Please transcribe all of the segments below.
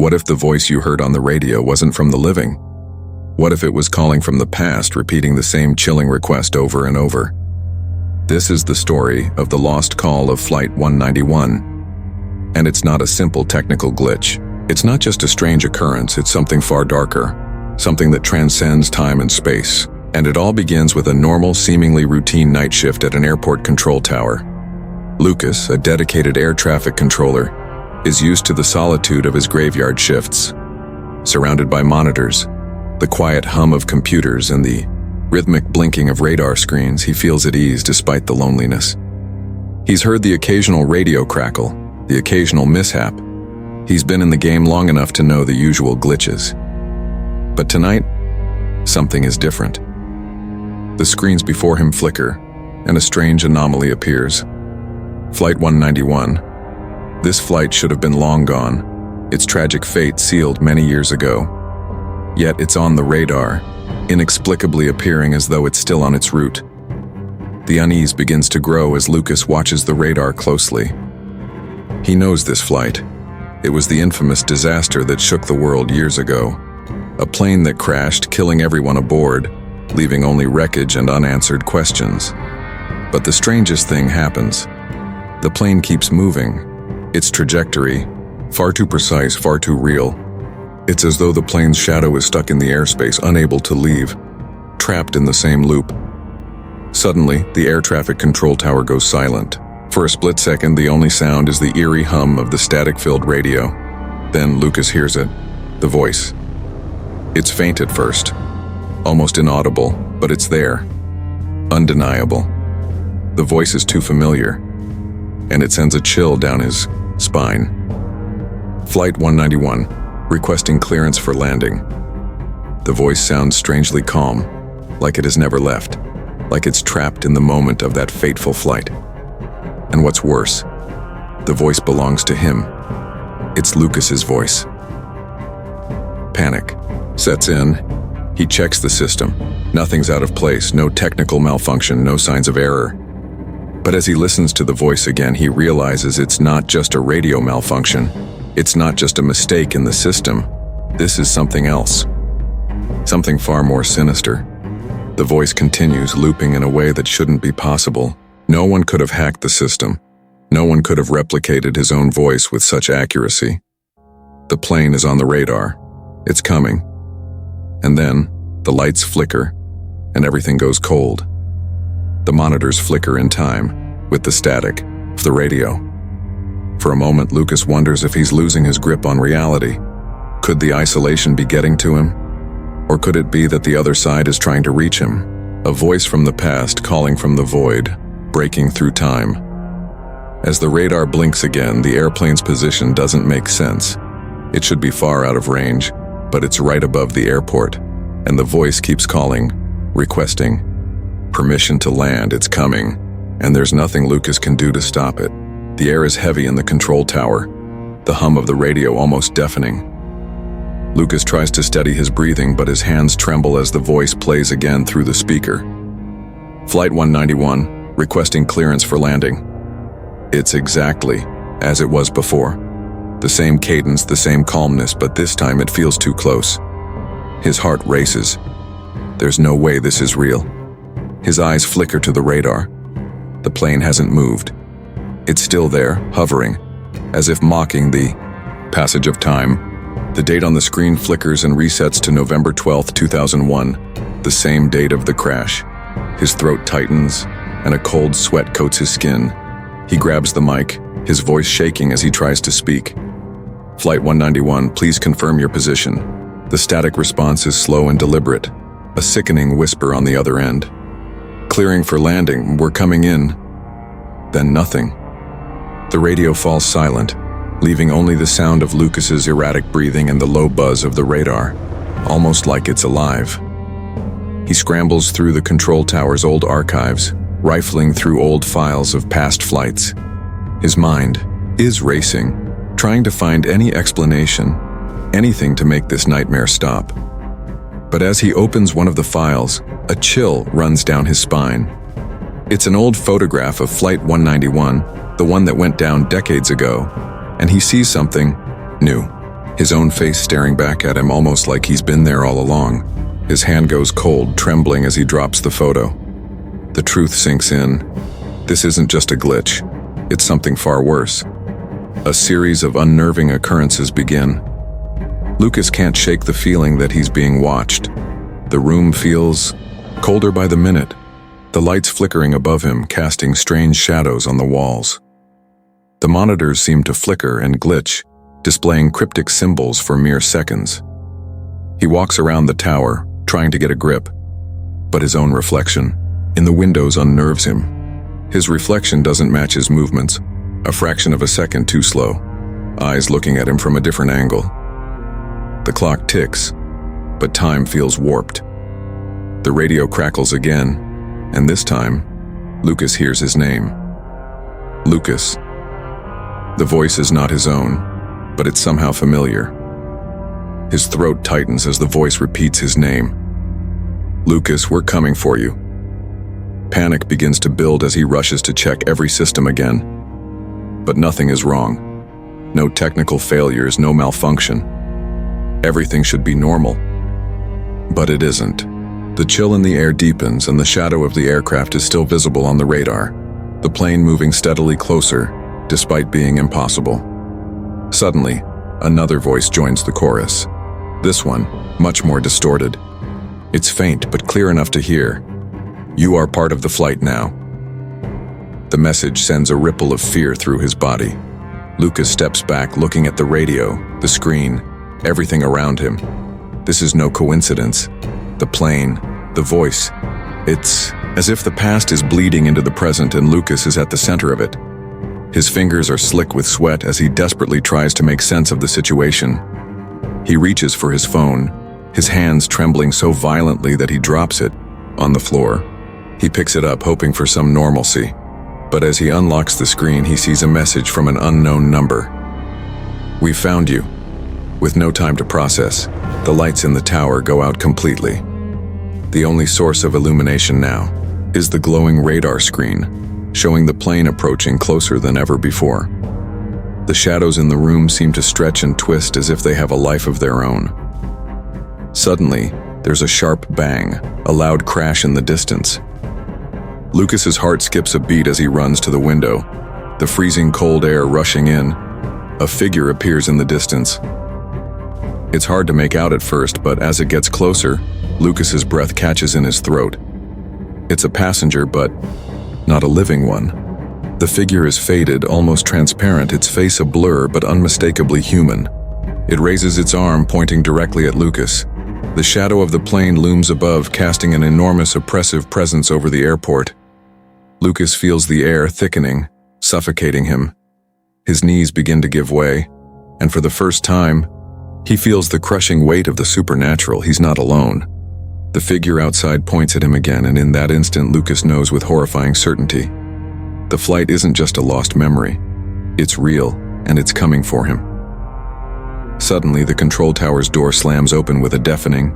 What if the voice you heard on the radio wasn't from the living? What if it was calling from the past, repeating the same chilling request over and over? This is the story of the lost call of Flight 191. And it's not a simple technical glitch. It's not just a strange occurrence, it's something far darker, something that transcends time and space. And it all begins with a normal, seemingly routine night shift at an airport control tower. Lucas, a dedicated air traffic controller, is used to the solitude of his graveyard shifts. Surrounded by monitors, the quiet hum of computers, and the rhythmic blinking of radar screens, he feels at ease despite the loneliness. He's heard the occasional radio crackle, the occasional mishap. He's been in the game long enough to know the usual glitches. But tonight, something is different. The screens before him flicker, and a strange anomaly appears. Flight 191. This flight should have been long gone, its tragic fate sealed many years ago. Yet it's on the radar, inexplicably appearing as though it's still on its route. The unease begins to grow as Lucas watches the radar closely. He knows this flight. It was the infamous disaster that shook the world years ago. A plane that crashed, killing everyone aboard, leaving only wreckage and unanswered questions. But the strangest thing happens. The plane keeps moving. Its trajectory, far too precise, far too real. It's as though the plane's shadow is stuck in the airspace, unable to leave, trapped in the same loop. Suddenly, the air traffic control tower goes silent. For a split second, the only sound is the eerie hum of the static-filled radio. Then Lucas hears it, the voice. It's faint at first, almost inaudible, but it's there, undeniable. The voice is too familiar, and it sends a chill down his spine. Flight 191, requesting clearance for landing. The voice sounds strangely calm, like it has never left, like it's trapped in the moment of that fateful flight. And what's worse, the voice belongs to him. It's Lucas's voice. Panic sets in. He checks the system. Nothing's out of place, no technical malfunction, no signs of error. But as he listens to the voice again, he realizes it's not just a radio malfunction. It's not just a mistake in the system. This is something else. Something far more sinister. The voice continues, looping in a way that shouldn't be possible. No one could have hacked the system. No one could have replicated his own voice with such accuracy. The plane is on the radar. It's coming. And then, the lights flicker, and everything goes cold. The monitors flicker in time, with the static of the radio. For a moment, Lucas wonders if he's losing his grip on reality. Could the isolation be getting to him? Or could it be that the other side is trying to reach him? A voice from the past calling from the void, breaking through time. As the radar blinks again, the airplane's position doesn't make sense. It should be far out of range, but it's right above the airport, and the voice keeps calling, requesting permission to land. It's coming, and there's nothing Lucas can do to stop it. The air is heavy in the control tower, the hum of the radio almost deafening. Lucas tries to steady his breathing, but his hands tremble as the voice plays again through the speaker. Flight 191, requesting clearance for landing. It's exactly as it was before. The same cadence, the same calmness, but this time it feels too close. His heart races. There's no way this is real. His eyes flicker to the radar. The plane hasn't moved. It's still there, hovering, as if mocking the passage of time. The date on the screen flickers and resets to November 12, 2001, the same date of the crash. His throat tightens, and a cold sweat coats his skin. He grabs the mic, his voice shaking as he tries to speak. Flight 191, please confirm your position. The static response is slow and deliberate, a sickening whisper on the other end. Clearing for landing, we're coming in. Then nothing. The radio falls silent, leaving only the sound of Lucas's erratic breathing and the low buzz of the radar, almost like it's alive. He scrambles through the control tower's old archives, rifling through old files of past flights. His mind is racing, trying to find any explanation, anything to make this nightmare stop. But as he opens one of the files, a chill runs down his spine. It's an old photograph of Flight 191, the one that went down decades ago, and he sees something new. his own face staring back at him almost like he's been there all along. His hand goes cold, trembling as he drops the photo. The truth sinks in. This isn't just a glitch. It's something far worse. A series of unnerving occurrences begin. Lucas can't shake the feeling that he's being watched. The room feels colder by the minute, the lights flickering above him, casting strange shadows on the walls. The monitors seem to flicker and glitch, displaying cryptic symbols for mere seconds. He walks around the tower, trying to get a grip, but his own reflection in the windows unnerves him. His reflection doesn't match his movements, a fraction of a second too slow, eyes looking at him from a different angle. The clock ticks, but time feels warped. The radio crackles again, and this time, Lucas hears his name. Lucas. The voice is not his own, but it's somehow familiar. His throat tightens as the voice repeats his name. Lucas, we're coming for you. Panic begins to build as he rushes to check every system again. But nothing is wrong. No technical failures, no malfunction. Everything should be normal. But it isn't. The chill in the air deepens and the shadow of the aircraft is still visible on the radar, the plane moving steadily closer, despite being impossible. Suddenly, another voice joins the chorus. This one, much more distorted. It's faint but clear enough to hear. You are part of the flight now. The message sends a ripple of fear through his body. Lucas steps back, looking at the radio, the screen, everything around him. This is no coincidence. The plane, the voice. It's as if the past is bleeding into the present and Lucas is at the center of it. His fingers are slick with sweat as he desperately tries to make sense of the situation. He reaches for his phone, his hands trembling so violently that he drops it on the floor. He picks it up, hoping for some normalcy. But as he unlocks the screen, he sees a message from an unknown number. We found you. With no time to process, the lights in the tower go out completely. The only source of illumination now is the glowing radar screen, showing the plane approaching closer than ever before. The shadows in the room seem to stretch and twist as if they have a life of their own. Suddenly, there's a sharp bang, a loud crash in the distance. Lucas's heart skips a beat as he runs to the window, the freezing cold air rushing in. A figure appears in the distance. It's hard to make out at first, but as it gets closer, Lucas's breath catches in his throat. It's a passenger, but not a living one. The figure is faded, almost transparent, its face a blur but unmistakably human. It raises its arm, pointing directly at Lucas. The shadow of the plane looms above, casting an enormous oppressive presence over the airport. Lucas feels the air thickening, suffocating him. His knees begin to give way, and for the first time, he feels the crushing weight of the supernatural. He's not alone. The figure outside points at him again, and in that instant, Lucas knows with horrifying certainty. The flight isn't just a lost memory. It's real, and it's coming for him. Suddenly, the control tower's door slams open with a deafening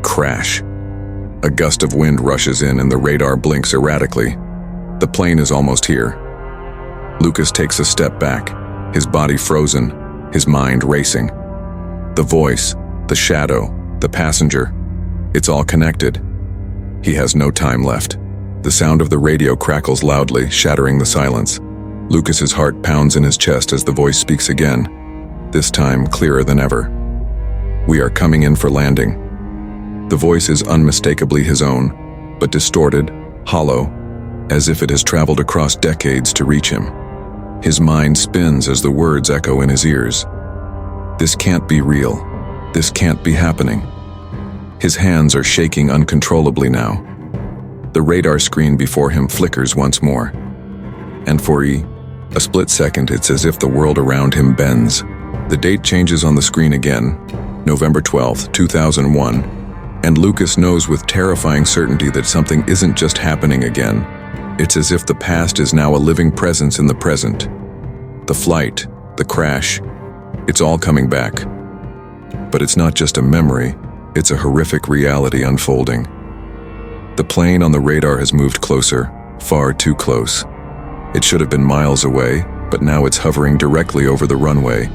crash. A gust of wind rushes in, and the radar blinks erratically. The plane is almost here. Lucas takes a step back, his body frozen, his mind racing. The voice, the shadow, the passenger, it's all connected. He has no time left. The sound of the radio crackles loudly, shattering the silence. Lucas's heart pounds in his chest as the voice speaks again, this time clearer than ever. We are coming in for landing. The voice is unmistakably his own, but distorted, hollow, as if it has traveled across decades to reach him. His mind spins as the words echo in his ears. This can't be real. This can't be happening. His hands are shaking uncontrollably now. The radar screen before him flickers once more. And for a split second, it's as if the world around him bends. The date changes on the screen again, November 12th, 2001, and Lucas knows with terrifying certainty that something isn't just happening again. It's as if the past is now a living presence in the present. The flight, the crash, it's all coming back. But it's not just a memory, it's a horrific reality unfolding. The plane on the radar has moved closer, far too close. It should have been miles away, but now it's hovering directly over the runway,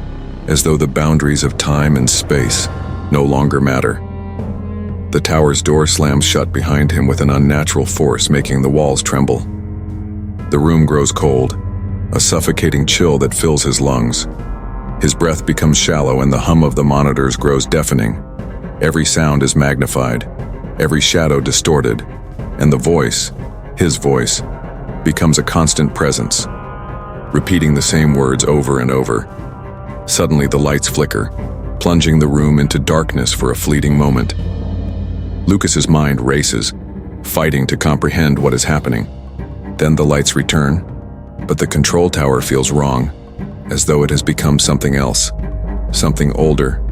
as though the boundaries of time and space no longer matter. The tower's door slams shut behind him with an unnatural force, making the walls tremble. The room grows cold, a suffocating chill that fills his lungs. His breath becomes shallow and the hum of the monitors grows deafening. Every sound is magnified, every shadow distorted, and the voice, his voice, becomes a constant presence, repeating the same words over and over. Suddenly the lights flicker, plunging the room into darkness for a fleeting moment. Lucas's mind races, fighting to comprehend what is happening. Then the lights return, but the control tower feels wrong, as though it has become something else, something older,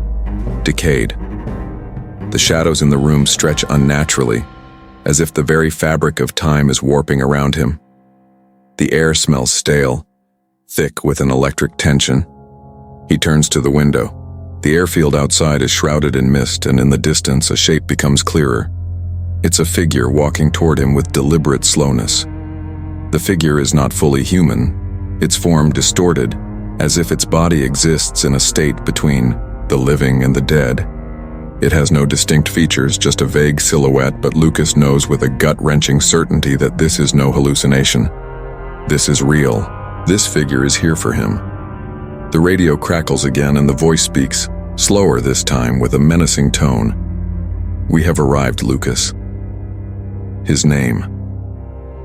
decayed. The shadows in the room stretch unnaturally, as if the very fabric of time is warping around him. The air smells stale, thick with an electric tension. He turns to the window. The airfield outside is shrouded in mist, and in the distance a shape becomes clearer. It's a figure walking toward him with deliberate slowness. The figure is not fully human, its form distorted, as if its body exists in a state between the living and the dead. It has no distinct features, just a vague silhouette, but Lucas knows with a gut-wrenching certainty that this is no hallucination. This is real. This figure is here for him. The radio crackles again and the voice speaks, slower this time with a menacing tone. "We have arrived, Lucas." His name.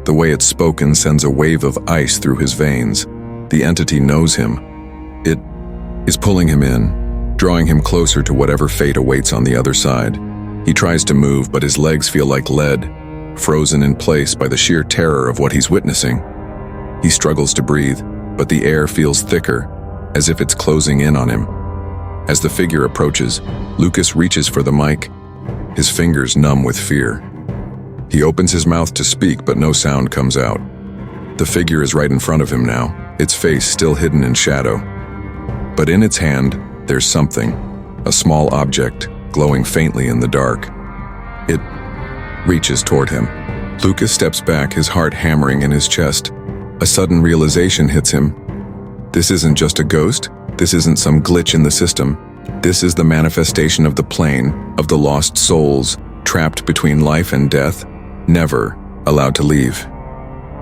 The way it's spoken sends a wave of ice through his veins. The entity knows him. It is pulling him in, drawing him closer to whatever fate awaits on the other side. He tries to move, but his legs feel like lead, frozen in place by the sheer terror of what he's witnessing. He struggles to breathe, but the air feels thicker, as if it's closing in on him. As the figure approaches, Lucas reaches for the mic, his fingers numb with fear. He opens his mouth to speak, but no sound comes out. The figure is right in front of him now, its face still hidden in shadow. But in its hand, there's something, a small object, glowing faintly in the dark. It reaches toward him. Lucas steps back, his heart hammering in his chest. A sudden realization hits him. This isn't just a ghost. This isn't some glitch in the system. This is the manifestation of the plane, of the lost souls, trapped between life and death, never allowed to leave.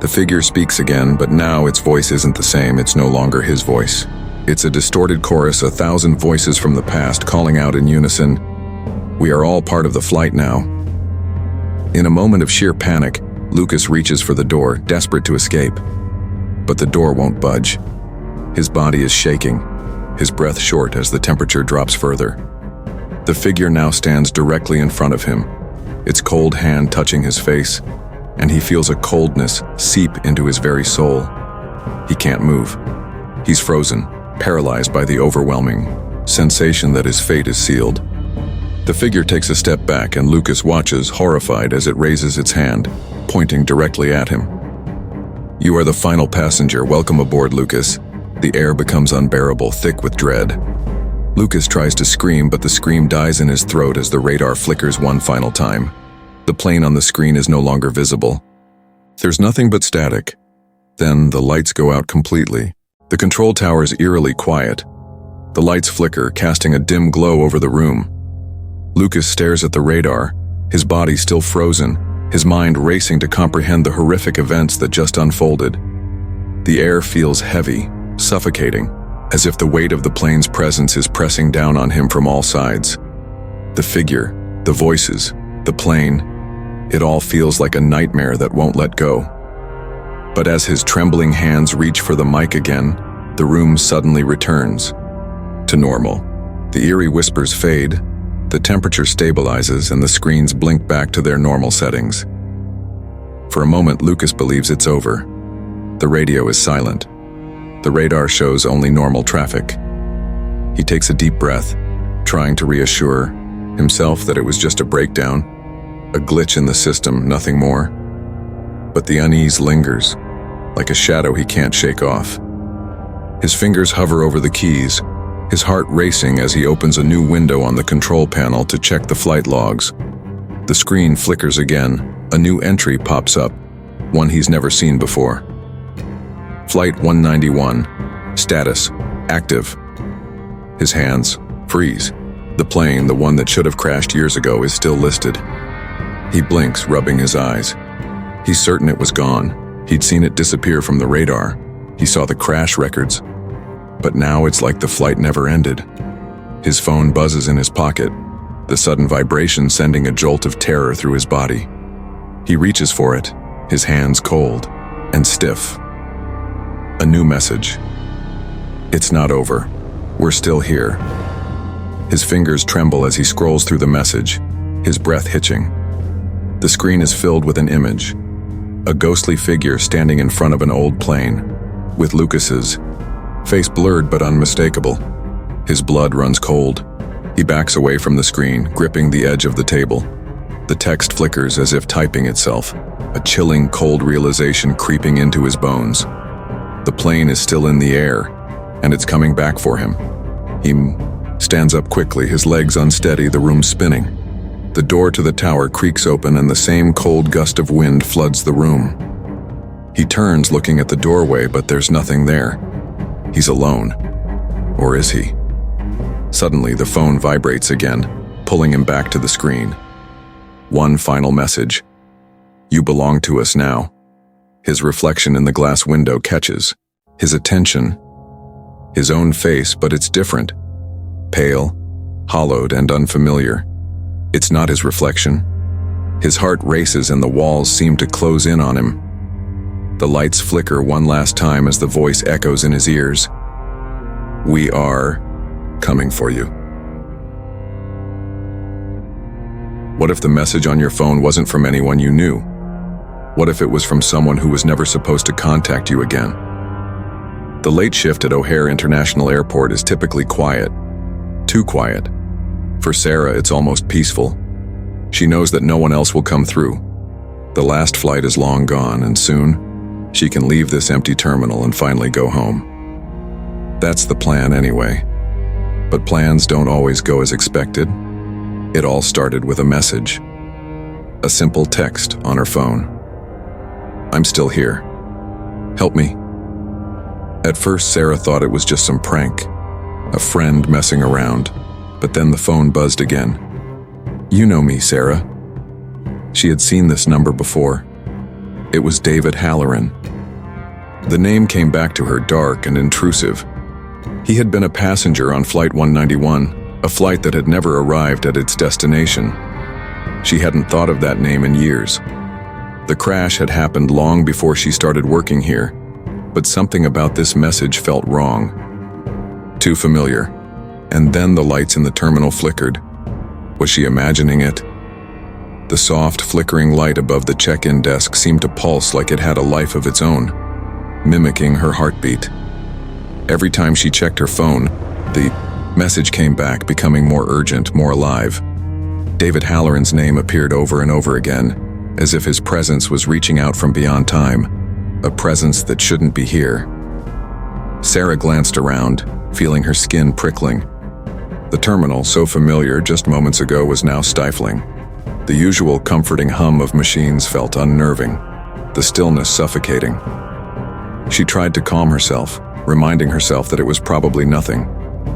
The figure speaks again, but now its voice isn't the same. It's no longer his voice. It's a distorted chorus, 1,000 voices from the past calling out in unison. We are all part of the flight now. In a moment of sheer panic, Lucas reaches for the door, desperate to escape. But the door won't budge. His body is shaking, his breath short as the temperature drops further. The figure now stands directly in front of him, its cold hand touching his face, and he feels a coldness seep into his very soul. He can't move. He's frozen, paralyzed by the overwhelming sensation that his fate is sealed. The figure takes a step back, and Lucas watches, horrified, as it raises its hand, pointing directly at him. "You are the final passenger. Welcome aboard, Lucas." The air becomes unbearable, thick with dread. Lucas tries to scream, but the scream dies in his throat as the radar flickers one final time. The plane on the screen is no longer visible. There's nothing but static. Then the lights go out completely. The control tower is eerily quiet. The lights flicker, casting a dim glow over the room. Lucas stares at the radar, his body still frozen, his mind racing to comprehend the horrific events that just unfolded. The air feels heavy, suffocating, as if the weight of the plane's presence is pressing down on him from all sides. The figure, the voices, the plane, it all feels like a nightmare that won't let go. But as his trembling hands reach for the mic again, the room suddenly returns to normal. The eerie whispers fade, the temperature stabilizes, and the screens blink back to their normal settings. For a moment, Lucas believes it's over. The radio is silent. The radar shows only normal traffic. He takes a deep breath, trying to reassure himself that it was just a breakdown, a glitch in the system, nothing more. But the unease lingers, like a shadow he can't shake off. His fingers hover over the keys, his heart racing as he opens a new window on the control panel to check the flight logs. The screen flickers again, a new entry pops up, one he's never seen before. Flight 191, status, active. His hands freeze. The plane, the one that should have crashed years ago, is still listed. He blinks, rubbing his eyes. He's certain it was gone. He'd seen it disappear from the radar. He saw the crash records. But now it's like the flight never ended. His phone buzzes in his pocket, the sudden vibration sending a jolt of terror through his body. He reaches for it, his hands cold and stiff. A new message. It's not over. We're still here. His fingers tremble as he scrolls through the message, his breath hitching. The screen is filled with an image. A ghostly figure standing in front of an old plane, with Lucas's face blurred but unmistakable. His blood runs cold. He backs away from the screen, gripping the edge of the table. The text flickers as if typing itself, a chilling, cold realization creeping into his bones. The plane is still in the air, and it's coming back for him. He stands up quickly, his legs unsteady, the room spinning. The door to the tower creaks open and the same cold gust of wind floods the room. He turns, looking at the doorway, but there's nothing there. He's alone. Or is he? Suddenly, the phone vibrates again, pulling him back to the screen. One final message. You belong to us now. His reflection in the glass window catches his attention. His own face, but it's different. Pale, hollowed, and unfamiliar. It's not his reflection. His heart races and the walls seem to close in on him. The lights flicker one last time as the voice echoes in his ears. We are coming for you. What if the message on your phone wasn't from anyone you knew? What if it was from someone who was never supposed to contact you again? The late shift at O'Hare International Airport is typically quiet. Too quiet. For Sarah, it's almost peaceful. She knows that no one else will come through. The last flight is long gone, and soon, she can leave this empty terminal and finally go home. That's the plan anyway. But plans don't always go as expected. It all started with a message. A simple text on her phone. I'm still here. Help me. At first, Sarah thought it was just some prank, a friend messing around. But then the phone buzzed again. You know me, Sarah. She had seen this number before. It was David Halloran. The name came back to her dark and intrusive. He had been a passenger on Flight 191, a flight that had never arrived at its destination. She hadn't thought of that name in years. The crash had happened long before she started working here, but something about this message felt wrong. Too familiar. And then the lights in the terminal flickered. Was she imagining it? The soft, flickering light above the check-in desk seemed to pulse like it had a life of its own, mimicking her heartbeat. Every time she checked her phone, the message came back, becoming more urgent, more alive. David Halloran's name appeared over and over again, as if his presence was reaching out from beyond time, a presence that shouldn't be here. Sarah glanced around, feeling her skin prickling. The terminal, so familiar just moments ago, was now stifling. The usual comforting hum of machines felt unnerving, the stillness suffocating. She tried to calm herself, reminding herself that it was probably nothing,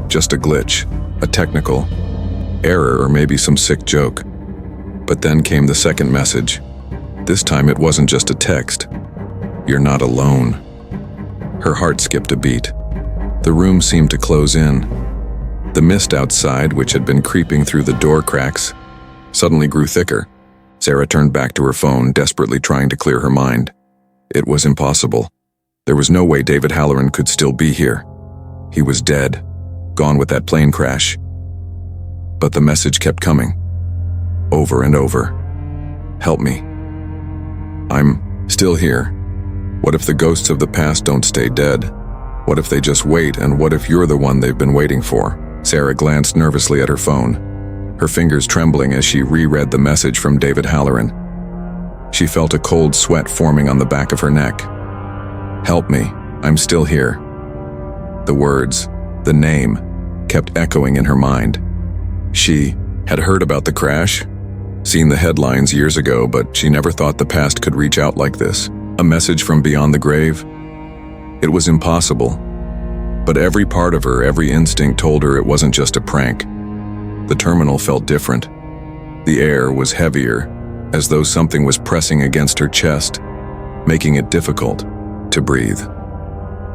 just a glitch, a technical error, or maybe some sick joke. But then came the second message. This time it wasn't just a text. You're not alone. Her heart skipped a beat. The room seemed to close in. The mist outside, which had been creeping through the door cracks, suddenly grew thicker. Sarah turned back to her phone, desperately trying to clear her mind. It was impossible. There was no way David Halloran could still be here. He was dead, gone with that plane crash. But the message kept coming, over and over. Help me. I'm still here. What if the ghosts of the past don't stay dead? What if they just wait, and what if you're the one they've been waiting for? Sarah glanced nervously at her phone, her fingers trembling as she reread the message from David Halloran. She felt a cold sweat forming on the back of her neck. Help me, I'm still here. The words, the name, kept echoing in her mind. She had heard about the crash, seen the headlines years ago, but she never thought the past could reach out like this. A message from beyond the grave? It was impossible. But every part of her, every instinct told her it wasn't just a prank. The terminal felt different. The air was heavier, as though something was pressing against her chest, making it difficult to breathe.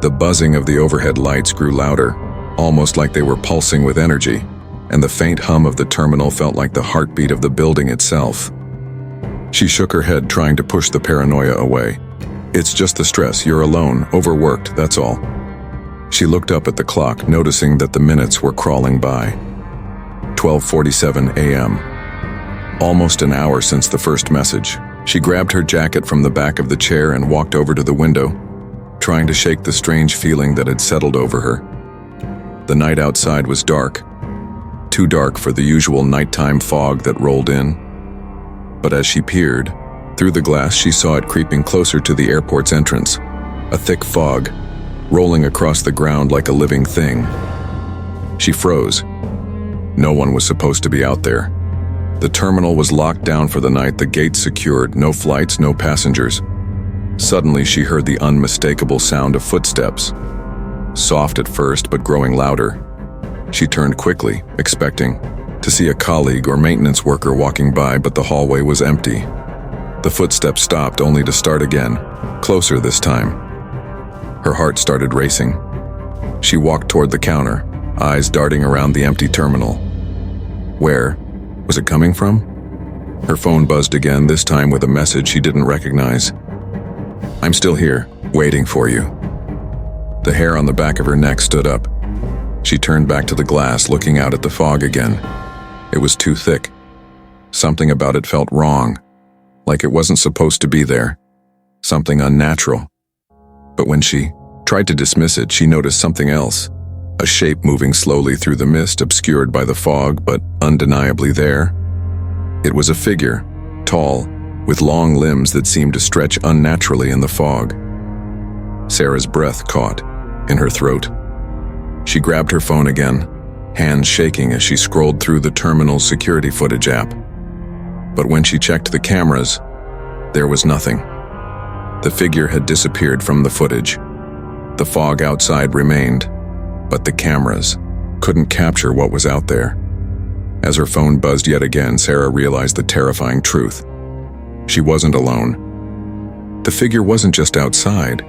The buzzing of the overhead lights grew louder, almost like they were pulsing with energy, and the faint hum of the terminal felt like the heartbeat of the building itself. She shook her head, trying to push the paranoia away. "It's just the stress, you're alone, overworked, that's all." She looked up at the clock, noticing that the minutes were crawling by. 12:47 a.m. Almost an hour since the first message. She grabbed her jacket from the back of the chair and walked over to the window, trying to shake the strange feeling that had settled over her. The night outside was dark, too dark for the usual nighttime fog that rolled in. But as she peered through the glass, she saw it creeping closer to the airport's entrance, a thick fog, rolling across the ground like a living thing. She froze. No one was supposed to be out there. The terminal was locked down for the night, the gates secured, no flights, no passengers. Suddenly, she heard the unmistakable sound of footsteps. Soft at first, but growing louder. She turned quickly, expecting to see a colleague or maintenance worker walking by, but the hallway was empty. The footsteps stopped, only to start again, closer this time. Her heart started racing. She walked toward the counter, eyes darting around the empty terminal. Where was it coming from? Her phone buzzed again, this time with a message she didn't recognize. "I'm still here, waiting for you." The hair on the back of her neck stood up. She turned back to the glass, looking out at the fog again. It was too thick. Something about it felt wrong, like it wasn't supposed to be there. Something unnatural. But when she tried to dismiss it, she noticed something else. A shape moving slowly through the mist, obscured by the fog, but undeniably there. It was a figure, tall, with long limbs that seemed to stretch unnaturally in the fog. Sarah's breath caught in her throat. She grabbed her phone again, hands shaking as she scrolled through the terminal's security footage app. But when she checked the cameras, there was nothing. The figure had disappeared from the footage. The fog outside remained, but the cameras couldn't capture what was out there. As her phone buzzed yet again, Sarah realized the terrifying truth. She wasn't alone. The figure wasn't just outside,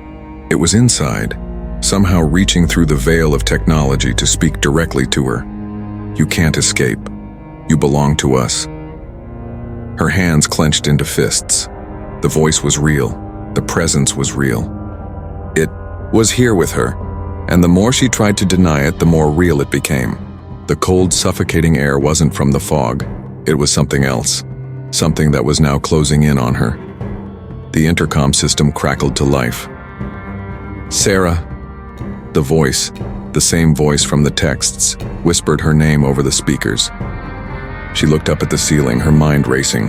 it was inside, somehow reaching through the veil of technology to speak directly to her. "You can't escape. You belong to us." Her hands clenched into fists. The voice was real. The presence was real. It was here with her, and the more she tried to deny it, the more real it became. The cold, suffocating air wasn't from the fog. It was something else, something that was now closing in on her. The intercom system crackled to life. "Sarah." The voice, the same voice from the texts, whispered her name over the speakers. She looked up at the ceiling, her mind racing.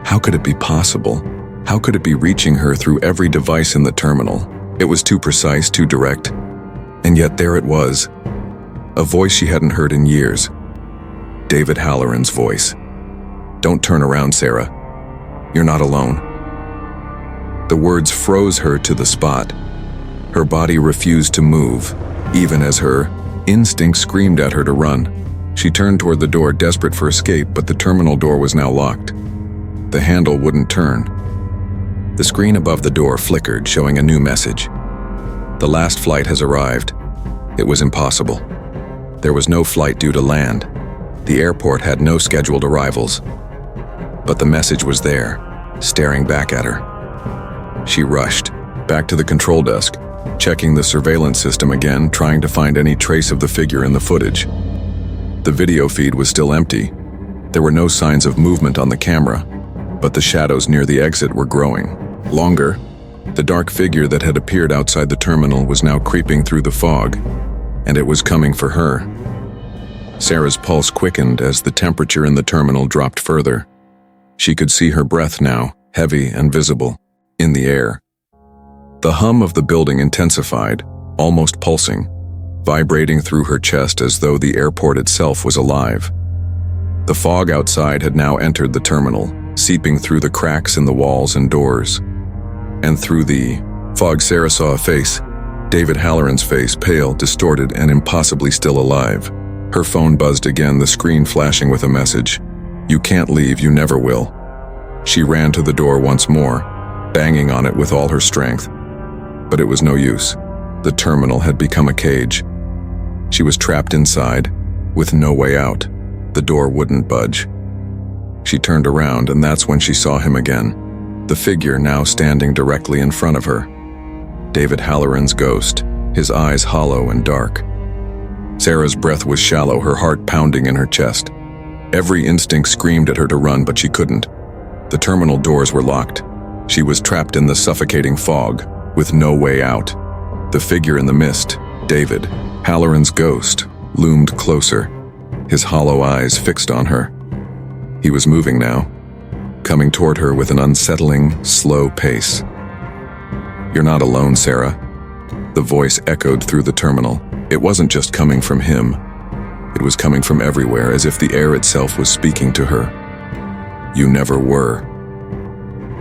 How could it be possible? How could it be reaching her through every device in the terminal? It was too precise, too direct. And yet there it was. A voice she hadn't heard in years. David Halloran's voice. "Don't turn around, Sarah. You're not alone." The words froze her to the spot. Her body refused to move, even as her instinct screamed at her to run. She turned toward the door, desperate for escape, but the terminal door was now locked. The handle wouldn't turn. The screen above the door flickered, showing a new message. "The last flight has arrived." It was impossible. There was no flight due to land. The airport had no scheduled arrivals. But the message was there, staring back at her. She rushed back to the control desk, checking the surveillance system again, trying to find any trace of the figure in the footage. The video feed was still empty. There were no signs of movement on the camera, but the shadows near the exit were growing. Longer, the dark figure that had appeared outside the terminal was now creeping through the fog, and it was coming for her. Sarah's pulse quickened as the temperature in the terminal dropped further. She could see her breath now, heavy and visible, in the air. The hum of the building intensified, almost pulsing, vibrating through her chest as though the airport itself was alive. The fog outside had now entered the terminal, seeping through the cracks in the walls and doors. And through the fog, Sarah saw a face, David Halloran's face, pale, distorted, and impossibly still alive. Her phone buzzed again, the screen flashing with a message. "You can't leave, you never will." She ran to the door once more, banging on it with all her strength. But it was no use. The terminal had become a cage. She was trapped inside, with no way out. The door wouldn't budge. She turned around, and that's when she saw him again. The figure now standing directly in front of her. David Halloran's ghost, his eyes hollow and dark. Sarah's breath was shallow, her heart pounding in her chest. Every instinct screamed at her to run, but she couldn't. The terminal doors were locked. She was trapped in the suffocating fog, with no way out. The figure in the mist, David, Halloran's ghost, loomed closer, his hollow eyes fixed on her. He was moving now, coming toward her with an unsettling, slow pace. "You're not alone, Sarah." The voice echoed through the terminal. It wasn't just coming from him. It was coming from everywhere, as if the air itself was speaking to her. "You never were."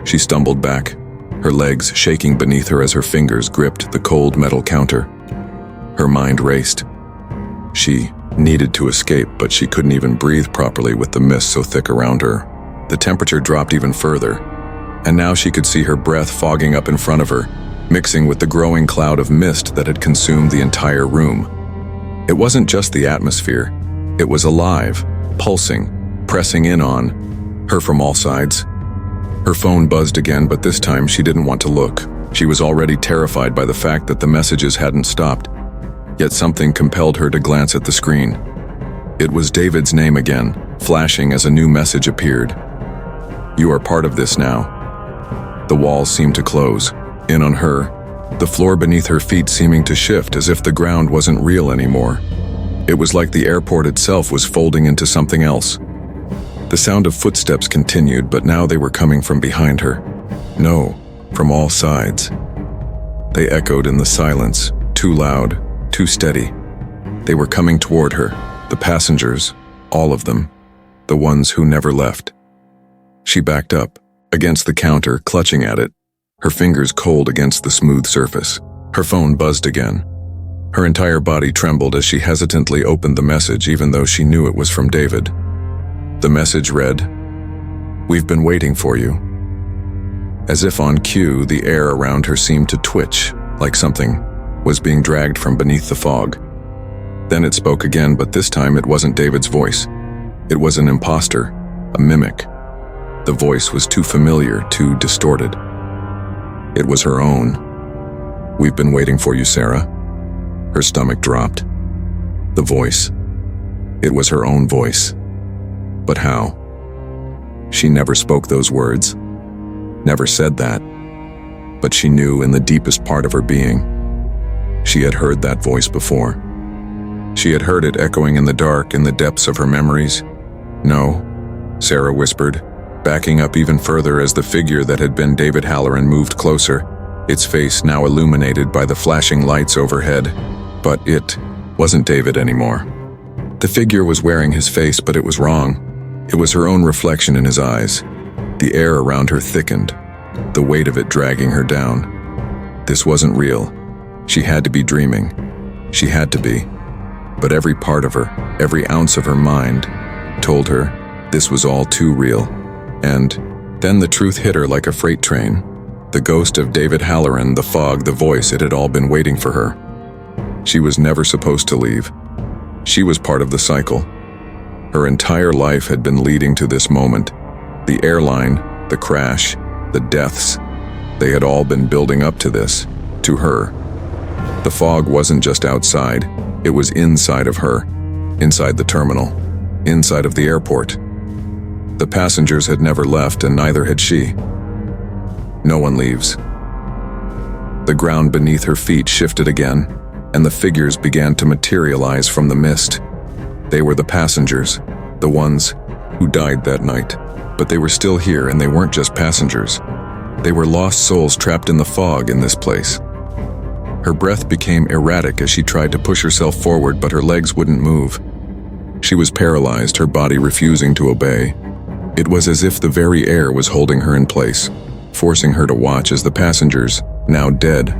She stumbled back, her legs shaking beneath her as her fingers gripped the cold metal counter. Her mind raced. She needed to escape, but she couldn't even breathe properly with the mist so thick around her. The temperature dropped even further, and now she could see her breath fogging up in front of her, mixing with the growing cloud of mist that had consumed the entire room. It wasn't just the atmosphere. It was alive, pulsing, pressing in on her from all sides. Her phone buzzed again, but this time she didn't want to look. She was already terrified by the fact that the messages hadn't stopped. Yet something compelled her to glance at the screen. It was David's name again, flashing as a new message appeared. "You are part of this now." The walls seemed to close in on her, the floor beneath her feet seeming to shift as if the ground wasn't real anymore. It was like the airport itself was folding into something else. The sound of footsteps continued, but now they were coming from behind her. No, from all sides. They echoed in the silence, too loud, too steady. They were coming toward her, the passengers, all of them, the ones who never left. She backed up, against the counter, clutching at it, her fingers cold against the smooth surface. Her phone buzzed again. Her entire body trembled as she hesitantly opened the message, even though she knew it was from David. The message read, "We've been waiting for you." As if on cue, the air around her seemed to twitch, like something was being dragged from beneath the fog. Then it spoke again, but this time it wasn't David's voice. It was an imposter, a mimic. The voice was too familiar, too distorted. It was her own. "We've been waiting for you, Sarah." Her stomach dropped. The voice. It was her own voice. But how? She never spoke those words. Never said that. But she knew in the deepest part of her being. She had heard that voice before. She had heard it echoing in the dark, in the depths of her memories. "No," Sarah whispered, backing up even further as the figure that had been David Halloran moved closer, its face now illuminated by the flashing lights overhead. But it wasn't David anymore. The figure was wearing his face, but it was wrong. It was her own reflection in his eyes. The air around her thickened, the weight of it dragging her down. This wasn't real. She had to be dreaming. She had to be. But every part of her, every ounce of her mind, told her this was all too real. And then the truth hit her like a freight train. The ghost of David Halloran, the fog, the voice, it had all been waiting for her. She was never supposed to leave. She was part of the cycle. Her entire life had been leading to this moment. The airline, the crash, the deaths, they had all been building up to this, to her. The fog wasn't just outside, it was inside of her, inside the terminal, inside of the airport. The passengers had never left, and neither had she. No one leaves. The ground beneath her feet shifted again, and the figures began to materialize from the mist. They were the passengers, the ones who died that night. But they were still here, and they weren't just passengers. They were lost souls trapped in the fog in this place. Her breath became erratic as she tried to push herself forward, but her legs wouldn't move. She was paralyzed, her body refusing to obey. It was as if the very air was holding her in place, forcing her to watch as the passengers, now dead,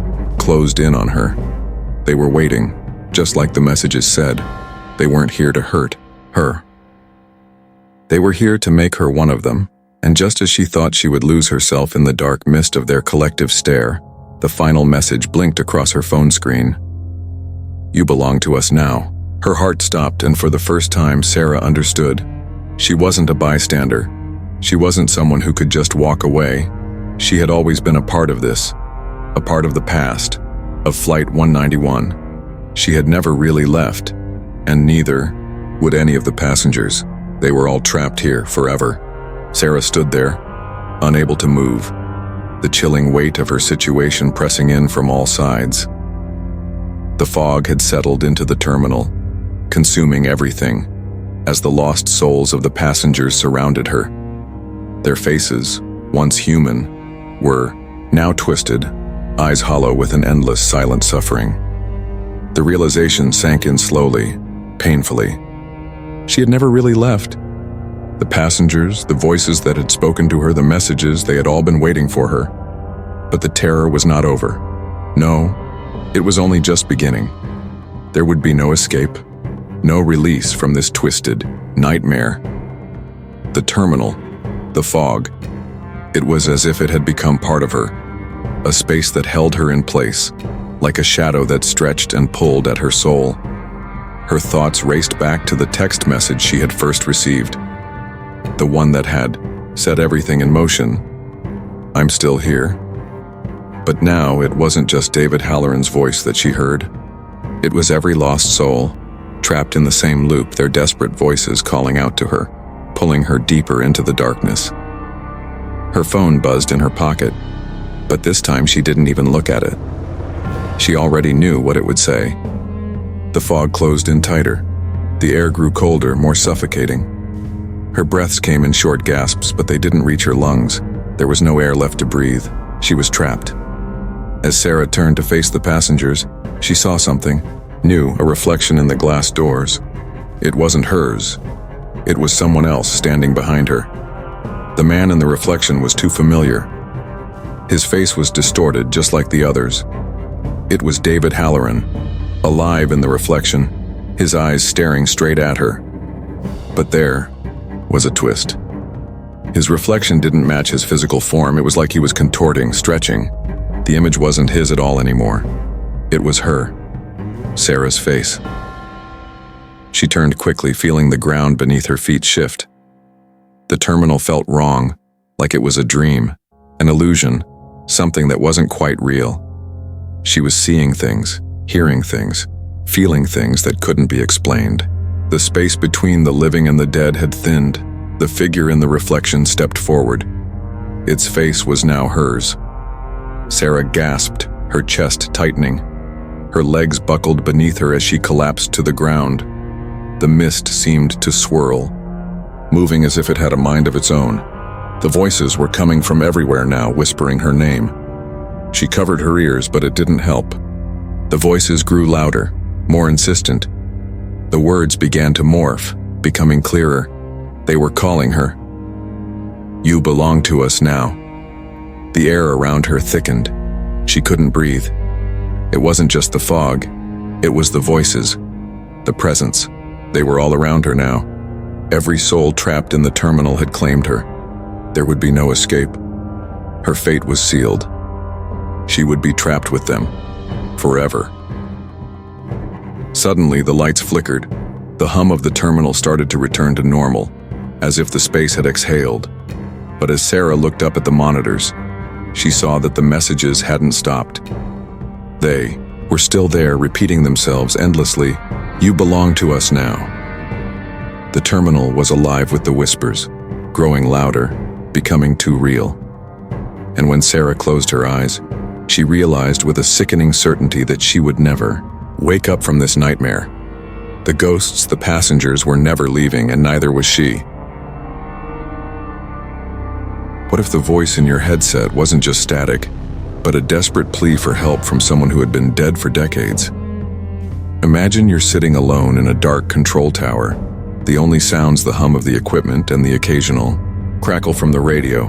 closed in on her. They were waiting, just like the messages said. They weren't here to hurt her. They were here to make her one of them, and just as she thought she would lose herself in the dark mist of their collective stare, the final message blinked across her phone screen. "You belong to us now." Her heart stopped, and for the first time, Sarah understood. She wasn't a bystander. She wasn't someone who could just walk away. She had always been a part of this, a part of the past, of Flight 191. She had never really left, and neither would any of the passengers. They were all trapped here forever. Sarah stood there, unable to move, the chilling weight of her situation pressing in from all sides. The fog had settled into the terminal, consuming everything, as the lost souls of the passengers surrounded her. Their faces, once human, were now twisted, eyes hollow with an endless silent suffering. The realization sank in slowly, painfully. She had never really left. The passengers, the voices that had spoken to her, the messages, they had all been waiting for her. But the terror was not over. No, it was only just beginning. There would be no escape, no release from this twisted nightmare. The terminal, the fog, it was as if it had become part of her, a space that held her in place, like a shadow that stretched and pulled at her soul. Her thoughts raced back to the text message she had first received, the one that had set everything in motion. "I'm still here." But now it wasn't just David Halloran's voice that she heard. It was every lost soul, trapped in the same loop, their desperate voices calling out to her, pulling her deeper into the darkness. Her phone buzzed in her pocket, but this time she didn't even look at it. She already knew what it would say. The fog closed in tighter. The air grew colder, more suffocating. Her breaths came in short gasps, but they didn't reach her lungs. There was no air left to breathe. She was trapped. As Sarah turned to face the passengers, she saw something new, a reflection in the glass doors. It wasn't hers. It was someone else standing behind her. The man in the reflection was too familiar. His face was distorted, just like the others. It was David Halloran, alive in the reflection, his eyes staring straight at her. But there was a twist. His reflection didn't match his physical form. It was like he was contorting, stretching. The image wasn't his at all anymore. It was her, Sarah's face. She turned quickly, feeling the ground beneath her feet shift. The terminal felt wrong, like it was a dream, an illusion, something that wasn't quite real. She was seeing things, hearing things, feeling things that couldn't be explained. The space between the living and the dead had thinned. The figure in the reflection stepped forward. Its face was now hers. Sarah gasped, her chest tightening. Her legs buckled beneath her as she collapsed to the ground. The mist seemed to swirl, moving as if it had a mind of its own. The voices were coming from everywhere now, whispering her name. She covered her ears, but it didn't help. The voices grew louder, more insistent. The words began to morph, becoming clearer. They were calling her. "You belong to us now." The air around her thickened. She couldn't breathe. It wasn't just the fog. It was the voices, the presence. They were all around her now. Every soul trapped in the terminal had claimed her. There would be no escape. Her fate was sealed. She would be trapped with them, forever. Suddenly, the lights flickered. The hum of the terminal started to return to normal, as if the space had exhaled. But as Sarah looked up at the monitors, she saw that the messages hadn't stopped. They were still there, repeating themselves endlessly. "You belong to us now." The terminal was alive with the whispers, growing louder, becoming too real. And when Sarah closed her eyes, she realized with a sickening certainty that she would never wake up from this nightmare. The ghosts, the passengers, were never leaving, and neither was she. What if the voice in your headset wasn't just static, but a desperate plea for help from someone who had been dead for decades? Imagine you're sitting alone in a dark control tower. The only sounds the hum of the equipment and the occasional crackle from the radio,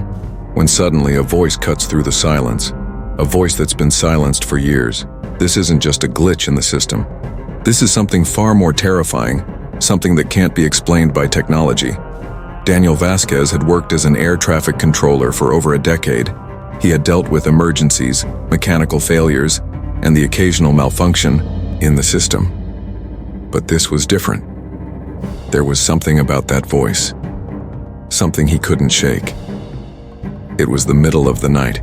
when suddenly a voice cuts through the silence. a voice that's been silenced for years. This isn't just a glitch in the system. This is something far more terrifying, something that can't be explained by technology. Daniel Vasquez had worked as an air traffic controller for over a decade. He had dealt with emergencies, mechanical failures, and the occasional malfunction in the system. But this was different. There was something about that voice, something he couldn't shake. It was the middle of the night,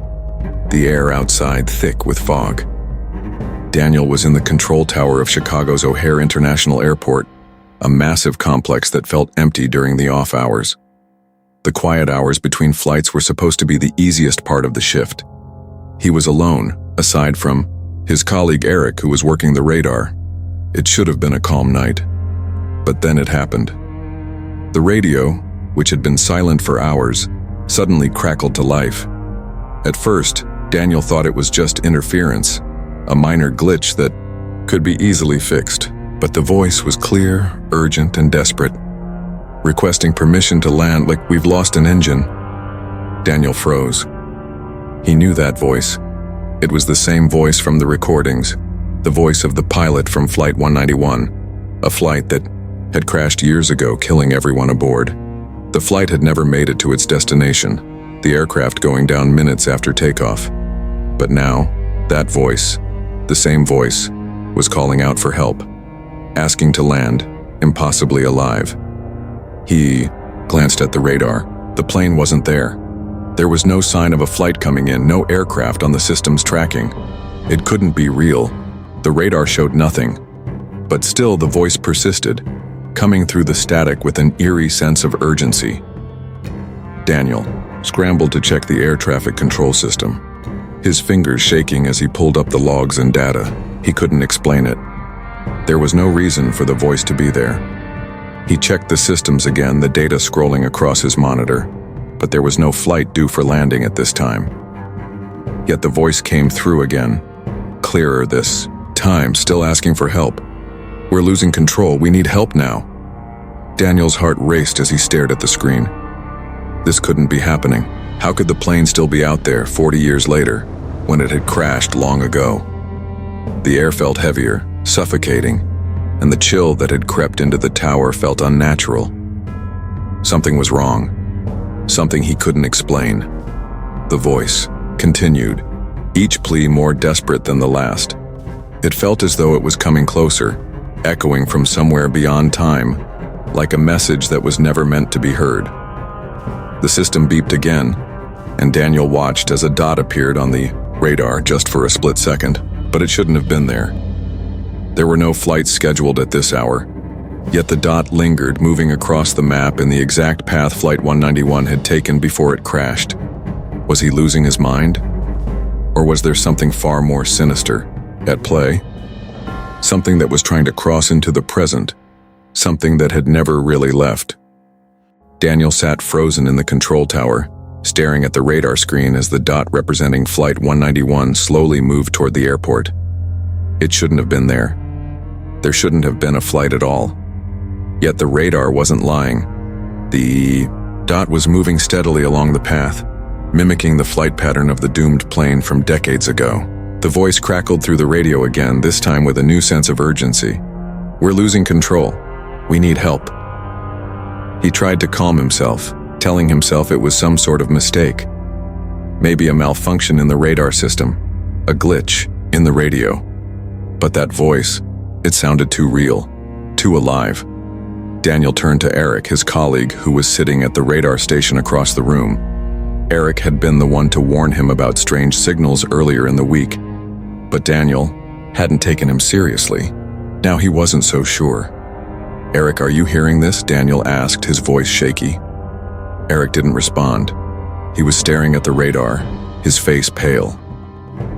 the air outside thick with fog. Daniel was in the control tower of Chicago's O'Hare International Airport, a massive complex that felt empty during the off hours. The quiet hours between flights were supposed to be the easiest part of the shift. He was alone, aside from his colleague Eric, who was working the radar. It should have been a calm night. But then it happened. The radio, which had been silent for hours, suddenly crackled to life. At first, Daniel thought it was just interference, a minor glitch that could be easily fixed. But the voice was clear, urgent, and desperate, requesting permission to land like we've lost an engine. Daniel froze. He knew that voice. It was the same voice from the recordings, the voice of the pilot from Flight 191, a flight that had crashed years ago, killing everyone aboard. The flight had never made it to its destination, the aircraft going down minutes after takeoff. But now, that voice, the same voice, was calling out for help, asking to land, impossibly alive. He glanced at the radar. The plane wasn't there. There was no sign of a flight coming in, no aircraft on the system's tracking. It couldn't be real. The radar showed nothing. But still, the voice persisted, coming through the static with an eerie sense of urgency. Daniel scrambled to check the air traffic control system, his fingers shaking as he pulled up the logs and data. He couldn't explain it. There was no reason for the voice to be there. He checked the systems again, the data scrolling across his monitor, but there was no flight due for landing at this time. Yet the voice came through again, clearer this time, still asking for help. "We're losing control, we need help now." Daniel's heart raced as he stared at the screen. This couldn't be happening. How could the plane still be out there 40 years later, when it had crashed long ago? The air felt heavier, suffocating, and the chill that had crept into the tower felt unnatural. Something was wrong, something he couldn't explain. The voice continued, each plea more desperate than the last. It felt as though it was coming closer, echoing from somewhere beyond time, like a message that was never meant to be heard. The system beeped again, and Daniel watched as a dot appeared on the radar just for a split second, but it shouldn't have been there. There were no flights scheduled at this hour, yet the dot lingered, moving across the map in the exact path Flight 191 had taken before it crashed. Was he losing his mind? Or was there something far more sinister at play? Something that was trying to cross into the present, something that had never really left. Daniel sat frozen in the control tower, staring at the radar screen as the dot representing Flight 191 slowly moved toward the airport. It shouldn't have been there. There shouldn't have been a flight at all. Yet the radar wasn't lying. The dot was moving steadily along the path, mimicking the flight pattern of the doomed plane from decades ago. The voice crackled through the radio again, this time with a new sense of urgency. "We're losing control. We need help." He tried to calm himself, telling himself it was some sort of mistake. Maybe a malfunction in the radar system, a glitch in the radio. But that voice, it sounded too real, too alive. Daniel turned to Eric, his colleague, who was sitting at the radar station across the room. Eric had been the one to warn him about strange signals earlier in the week, but Daniel hadn't taken him seriously. Now he wasn't so sure. "Eric, are you hearing this?" Daniel asked, his voice shaky. Eric didn't respond. He was staring at the radar, his face pale.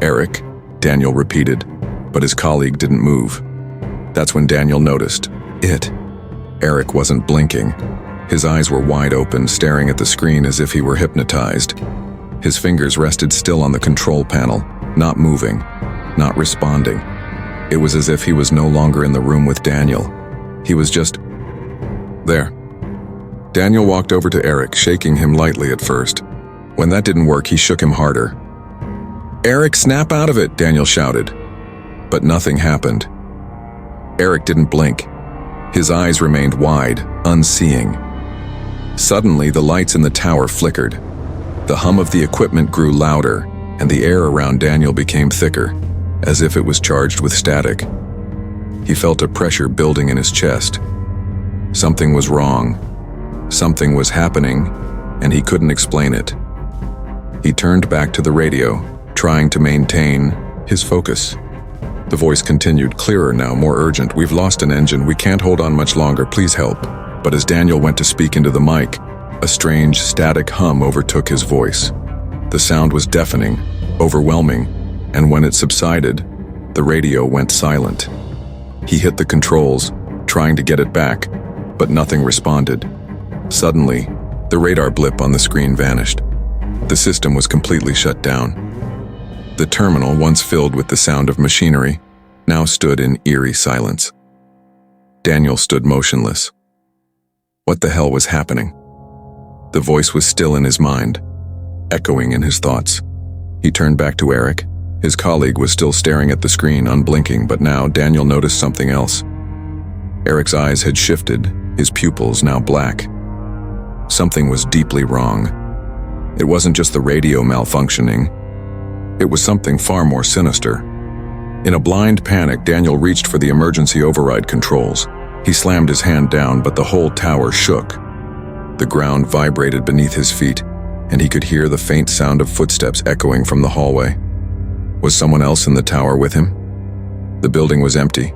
"Eric," Daniel repeated, but his colleague didn't move. That's when Daniel noticed it. Eric wasn't blinking. His eyes were wide open, staring at the screen as if he were hypnotized. His fingers rested still on the control panel, not moving, not responding. It was as if he was no longer in the room with Daniel. He was just there. Daniel walked over to Eric, shaking him lightly at first. When that didn't work, he shook him harder. "Eric, snap out of it," Daniel shouted. But nothing happened. Eric didn't blink. His eyes remained wide, unseeing. Suddenly, the lights in the tower flickered. The hum of the equipment grew louder, and the air around Daniel became thicker, as if it was charged with static. He felt a pressure building in his chest. Something was wrong. Something was happening, and he couldn't explain it. He turned back to the radio, trying to maintain his focus. The voice continued, clearer now, more urgent. "We've lost an engine. We can't hold on much longer. Please help." But as Daniel went to speak into the mic, a strange, static hum overtook his voice. The sound was deafening, overwhelming, and when it subsided, the radio went silent. He hit the controls, trying to get it back, but nothing responded. Suddenly, the radar blip on the screen vanished. The system was completely shut down. The terminal, once filled with the sound of machinery, now stood in eerie silence. Daniel stood motionless. What the hell was happening? The voice was still in his mind, echoing in his thoughts. He turned back to Eric. His colleague was still staring at the screen, unblinking, but now Daniel noticed something else. Eric's eyes had shifted, his pupils now black. Something was deeply wrong. It wasn't just the radio malfunctioning. It was something far more sinister. In a blind panic, Daniel reached for the emergency override controls. He slammed his hand down, but the whole tower shook. The ground vibrated beneath his feet, and he could hear the faint sound of footsteps echoing from the hallway. Was someone else in the tower with him? The building was empty.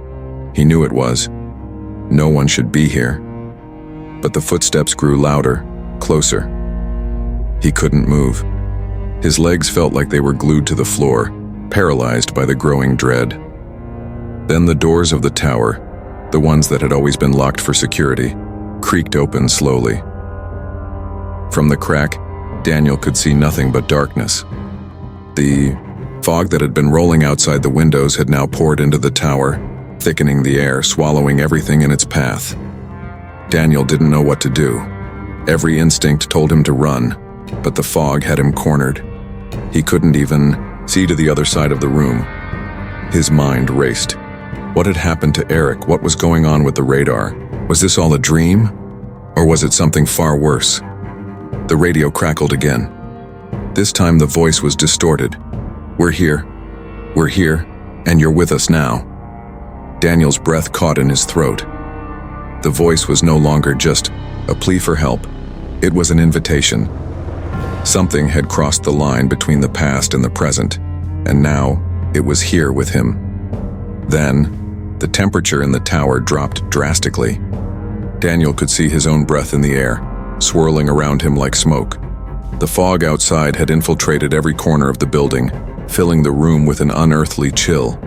He knew it was. No one should be here. But the footsteps grew louder, closer. He couldn't move. His legs felt like they were glued to the floor, paralyzed by the growing dread. Then the doors of the tower, the ones that had always been locked for security, creaked open slowly. From the crack, Daniel could see nothing but darkness. The fog that had been rolling outside the windows had now poured into the tower, thickening the air, swallowing everything in its path. Daniel didn't know what to do. Every instinct told him to run, but the fog had him cornered. He couldn't even see to the other side of the room. His mind raced. What had happened to Eric? What was going on with the radar? Was this all a dream? Or was it something far worse? The radio crackled again. This time the voice was distorted. We're here, and you're with us now." Daniel's breath caught in his throat. The voice was no longer just a plea for help. It was an invitation. Something had crossed the line between the past and the present, and now it was here with him. Then, the temperature in the tower dropped drastically. Daniel could see his own breath in the air, swirling around him like smoke. The fog outside had infiltrated every corner of the building, filling the room with an unearthly chill.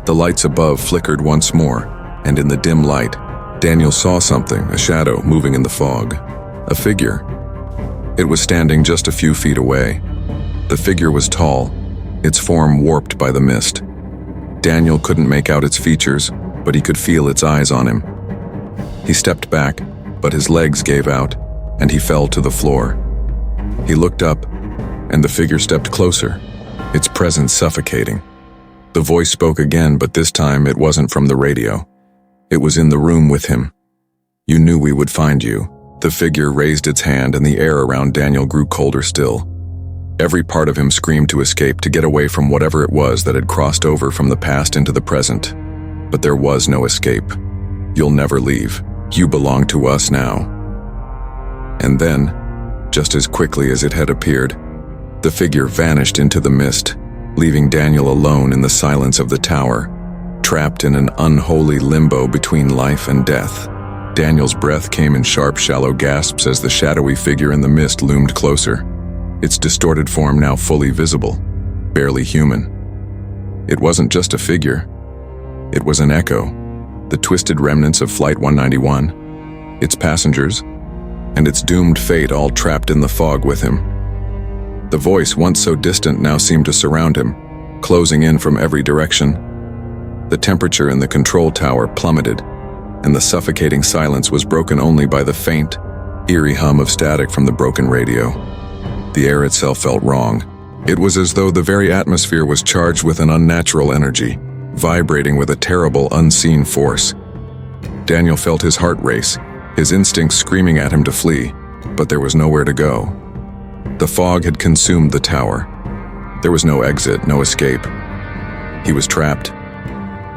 The lights above flickered once more, and in the dim light, Daniel saw something, a shadow moving in the fog. A figure. It was standing just a few feet away. The figure was tall, its form warped by the mist. Daniel couldn't make out its features, but he could feel its eyes on him. He stepped back, but his legs gave out, and he fell to the floor. He looked up, and the figure stepped closer, its presence suffocating. The voice spoke again, but this time it wasn't from the radio. It was in the room with him. "You knew we would find you." The figure raised its hand, and the air around Daniel grew colder still. Every part of him screamed to escape, to get away from whatever it was that had crossed over from the past into the present. But there was no escape. "You'll never leave. You belong to us now." And then, just as quickly as it had appeared, the figure vanished into the mist, leaving Daniel alone in the silence of the tower, trapped in an unholy limbo between life and death. Daniel's breath came in sharp, shallow gasps as the shadowy figure in the mist loomed closer, its distorted form now fully visible, barely human. It wasn't just a figure. It was an echo, the twisted remnants of Flight 191, its passengers, and its doomed fate all trapped in the fog with him. The voice, once so distant, now seemed to surround him, closing in from every direction. The temperature in the control tower plummeted, and the suffocating silence was broken only by the faint, eerie hum of static from the broken radio. The air itself felt wrong, It was as though the very atmosphere was charged with an unnatural energy, vibrating with a terrible, unseen force. Daniel felt his heart race, his instincts screaming at him to flee, but there was nowhere to go. The fog had consumed the tower. There was no exit, no escape. He was trapped.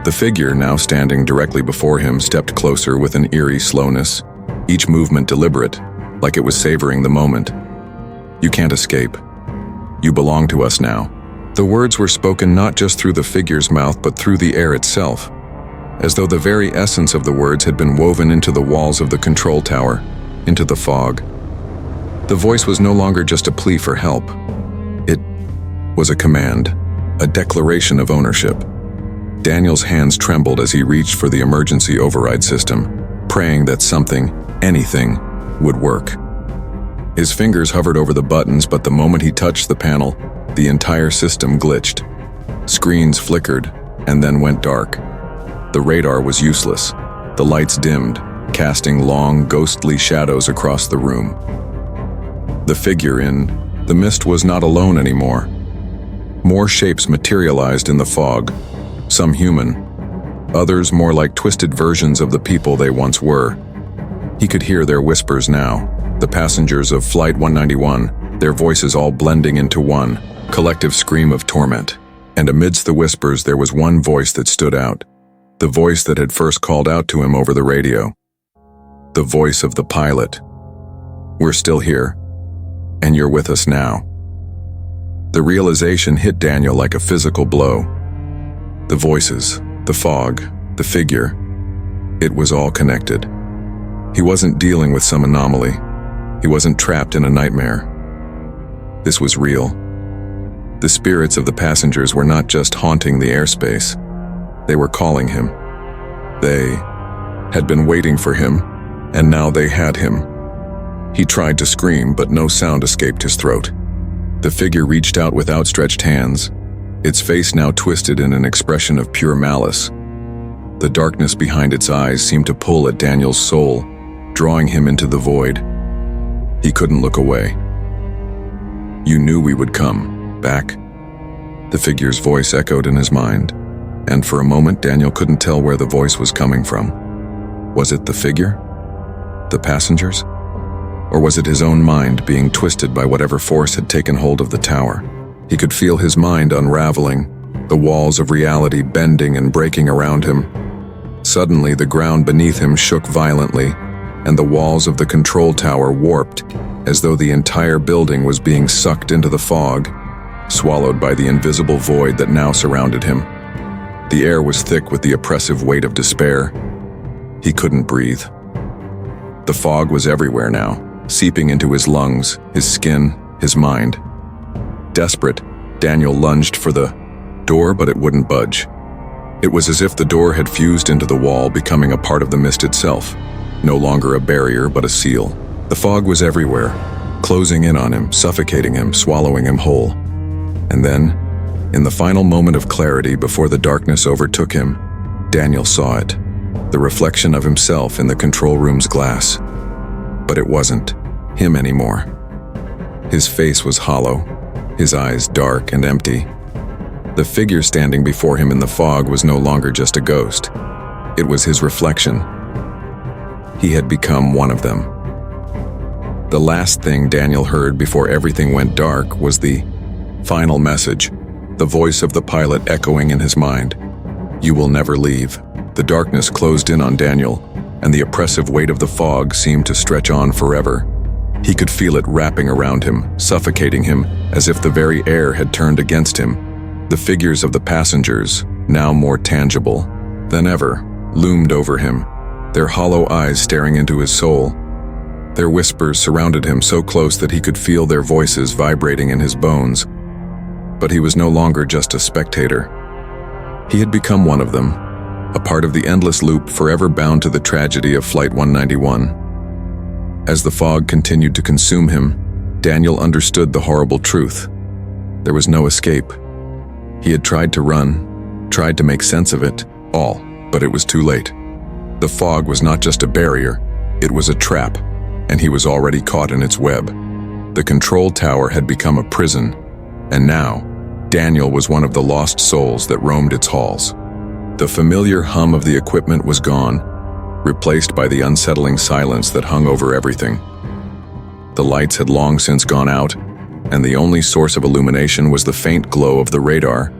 The figure, now standing directly before him, stepped closer with an eerie slowness, each movement deliberate, like it was savoring the moment. "You can't escape. You belong to us now." The words were spoken not just through the figure's mouth but through the air itself, as though the very essence of the words had been woven into the walls of the control tower, into the fog. The voice was no longer just a plea for help. It was a command, a declaration of ownership. Daniel's hands trembled as he reached for the emergency override system, praying that something, anything, would work. His fingers hovered over the buttons, but the moment he touched the panel, the entire system glitched. Screens flickered and then went dark. The radar was useless. The lights dimmed, casting long, ghostly shadows across the room. The figure in the mist was not alone anymore. More shapes materialized in the fog, some human, others more like twisted versions of the people they once were. He could hear their whispers now, the passengers of Flight 191, their voices all blending into one collective scream of torment. And amidst the whispers there was one voice that stood out, the voice that had first called out to him over the radio. The voice of the pilot. "We're still here, and you're with us now." The realization hit Daniel like a physical blow. The voices, the fog, the figure, it was all connected. He wasn't dealing with some anomaly. He wasn't trapped in a nightmare. This was real. The spirits of the passengers were not just haunting the airspace. They were calling him. They had been waiting for him, and now they had him. He tried to scream, but no sound escaped his throat. The figure reached out with outstretched hands, its face now twisted in an expression of pure malice. The darkness behind its eyes seemed to pull at Daniel's soul, drawing him into the void. He couldn't look away. "You knew we would come back." The figure's voice echoed in his mind, and for a moment Daniel couldn't tell where the voice was coming from. Was it the figure? The passengers? Or was it his own mind being twisted by whatever force had taken hold of the tower? He could feel his mind unraveling, the walls of reality bending and breaking around him. Suddenly, the ground beneath him shook violently, and the walls of the control tower warped, as though the entire building was being sucked into the fog, swallowed by the invisible void that now surrounded him. The air was thick with the oppressive weight of despair. He couldn't breathe. The fog was everywhere now, seeping into his lungs, his skin, his mind. Desperate, Daniel lunged for the door, but it wouldn't budge. It was as if the door had fused into the wall, becoming a part of the mist itself, no longer a barrier but a seal. The fog was everywhere, closing in on him, suffocating him, swallowing him whole. And then, in the final moment of clarity before the darkness overtook him, Daniel saw it, the reflection of himself in the control room's glass. But it wasn't him anymore. His face was hollow, his eyes dark and empty. The figure standing before him in the fog was no longer just a ghost. It was his reflection. He had become one of them. The last thing Daniel heard before everything went dark was the final message, the voice of the pilot echoing in his mind. "You will never leave." The darkness closed in on Daniel, and the oppressive weight of the fog seemed to stretch on forever. He could feel it wrapping around him, suffocating him, as if the very air had turned against him. The figures of the passengers, now more tangible than ever, loomed over him, their hollow eyes staring into his soul. Their whispers surrounded him so close that he could feel their voices vibrating in his bones. But he was no longer just a spectator. He had become one of them, a part of the endless loop forever bound to the tragedy of Flight 191. As the fog continued to consume him, Daniel understood the horrible truth. There was no escape. He had tried to run, tried to make sense of it all, but it was too late. The fog was not just a barrier, it was a trap, and he was already caught in its web. The control tower had become a prison, And now, Daniel was one of the lost souls that roamed its halls. The familiar hum of the equipment was gone, replaced by the unsettling silence that hung over everything. The lights had long since gone out, and the only source of illumination was the faint glow of the radar,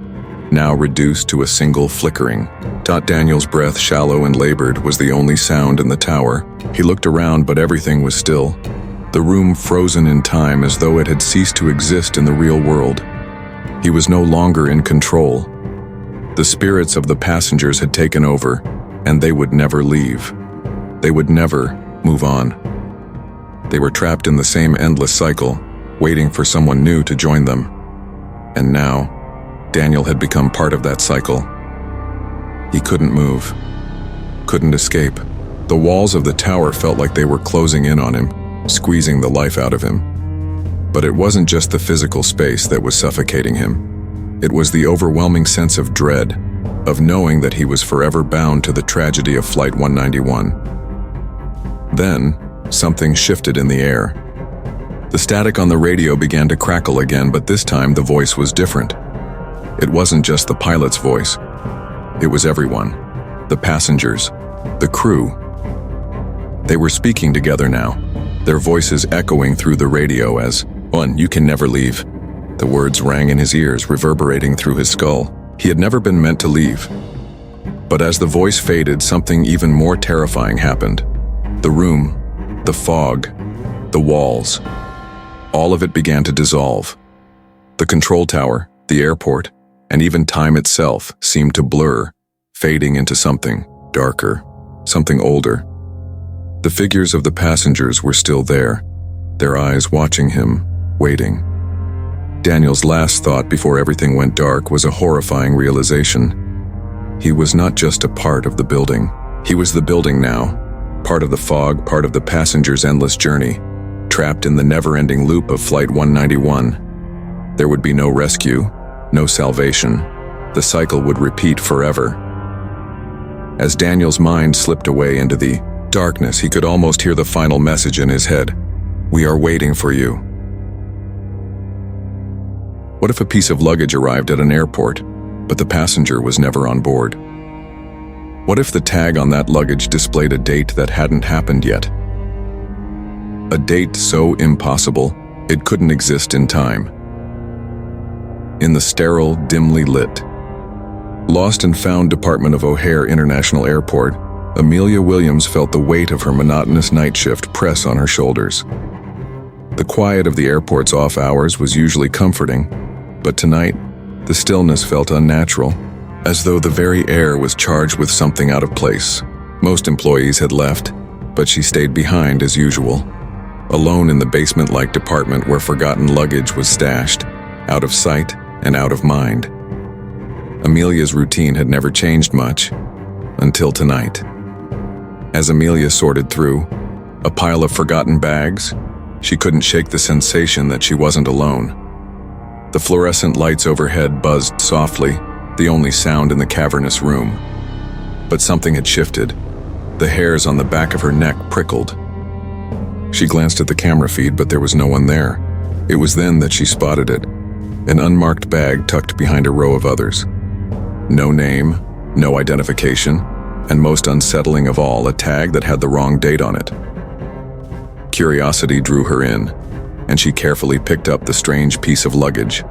now reduced to a single flickering. Daniel's breath, shallow and labored, was the only sound in the tower. He looked around, but everything was still. The room frozen in time, as though it had ceased to exist in the real world. He was no longer in control. The spirits of the passengers had taken over, and they would never leave. They would never move on. They were trapped in the same endless cycle, waiting for someone new to join them. And now, Daniel had become part of that cycle. He couldn't move, couldn't escape. The walls of the tower felt like they were closing in on him, squeezing the life out of him. But it wasn't just the physical space that was suffocating him. It was the overwhelming sense of dread, of knowing that he was forever bound to the tragedy of Flight 191. Then, something shifted in the air. The static on the radio began to crackle again, but this time the voice was different. It wasn't just the pilot's voice. It was everyone. The passengers, the crew. They were speaking together now, their voices echoing through the radio as, "One, you can never leave." The words rang in his ears, reverberating through his skull. He had never been meant to leave. But as the voice faded, something even more terrifying happened. The room, the fog, the walls, all of it began to dissolve. The control tower, the airport, and even time itself seemed to blur, fading into something darker, something older. The figures of the passengers were still there, their eyes watching him, waiting. Daniel's last thought before everything went dark was a horrifying realization. He was not just a part of the building. He was the building now, part of the fog, part of the passengers' endless journey, trapped in the never-ending loop of Flight 191. There would be no rescue, no salvation. The cycle would repeat forever. As Daniel's mind slipped away into the darkness, he could almost hear the final message in his head. "We are waiting for you." What if a piece of luggage arrived at an airport, but the passenger was never on board? What if the tag on that luggage displayed a date that hadn't happened yet? A date so impossible, it couldn't exist in time. In the sterile, dimly lit, lost and found department of O'Hare International Airport, Amelia Williams felt the weight of her monotonous night shift press on her shoulders. The quiet of the airport's off hours was usually comforting, but tonight, the stillness felt unnatural, as though the very air was charged with something out of place. Most employees had left, but she stayed behind as usual, alone in the basement-like department where forgotten luggage was stashed, out of sight and out of mind. Amelia's routine had never changed much, until tonight. As Amelia sorted through a pile of forgotten bags, she couldn't shake the sensation that she wasn't alone. The fluorescent lights overhead buzzed softly, the only sound in the cavernous room. But something had shifted. The hairs on the back of her neck prickled. She glanced at the camera feed, but there was no one there. It was then that she spotted it, an unmarked bag tucked behind a row of others. No name, no identification, and most unsettling of all, a tag that had the wrong date on it. Curiosity drew her in, and she carefully picked up the strange piece of luggage.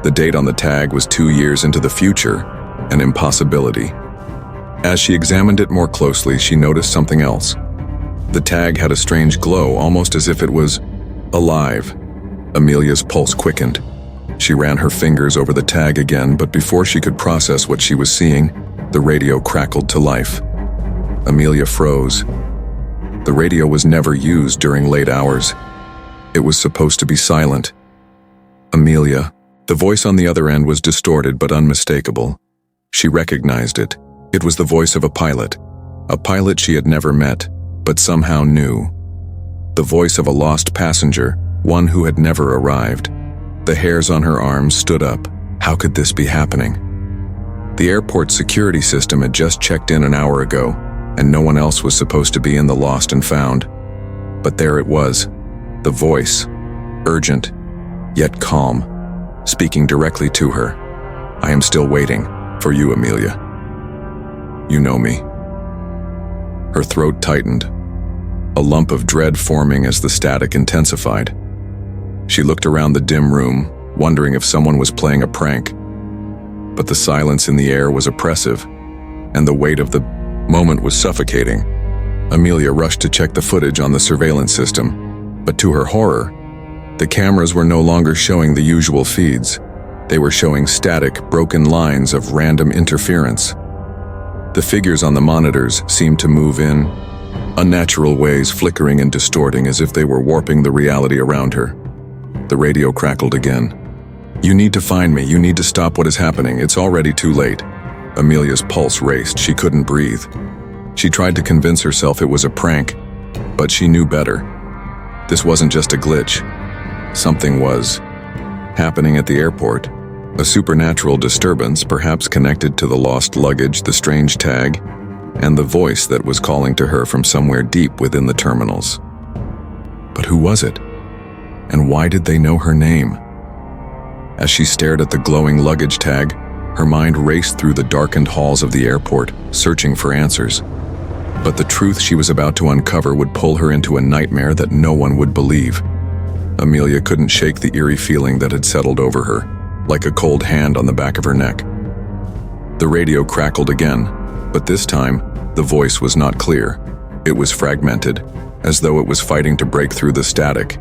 The date on the tag was 2 years into the future, an impossibility. As she examined it more closely, she noticed something else. The tag had a strange glow, almost as if it was alive. Amelia's pulse quickened. She ran her fingers over the tag again, but before she could process what she was seeing, the radio crackled to life. Amelia froze. The radio was never used during late hours. It was supposed to be silent. Amelia. The voice on the other end was distorted but unmistakable. She recognized it. It was the voice of a pilot she had never met, but somehow knew. The voice of a lost passenger, one who had never arrived. The hairs on her arms stood up. How could this be happening? The airport security system had just checked in an hour ago, and no one else was supposed to be in the lost and found. But there it was, the voice, urgent, yet calm, speaking directly to her. "I am still waiting for you, Amelia. You know me." Her throat tightened, a lump of dread forming as the static intensified. She looked around the dim room, wondering if someone was playing a prank. But the silence in the air was oppressive, and the weight of the moment was suffocating. Amelia rushed to check the footage on the surveillance system, but to her horror, the cameras were no longer showing the usual feeds. They were showing static, broken lines of random interference. The figures on the monitors seemed to move in unnatural ways, flickering and distorting as if they were warping the reality around her. The radio crackled again. "You need to find me. You need to stop what is happening. It's already too late." Amelia's pulse raced. She couldn't breathe. She tried to convince herself it was a prank, but she knew better. This wasn't just a glitch. Something was happening at the airport. A supernatural disturbance, perhaps connected to the lost luggage, the strange tag, and the voice that was calling to her from somewhere deep within the terminals. But who was it? And why did they know her name? As she stared at the glowing luggage tag, her mind raced through the darkened halls of the airport, searching for answers. But the truth she was about to uncover would pull her into a nightmare that no one would believe. Amelia couldn't shake the eerie feeling that had settled over her, like a cold hand on the back of her neck. The radio crackled again, but this time, the voice was not clear. It was fragmented, as though it was fighting to break through the static.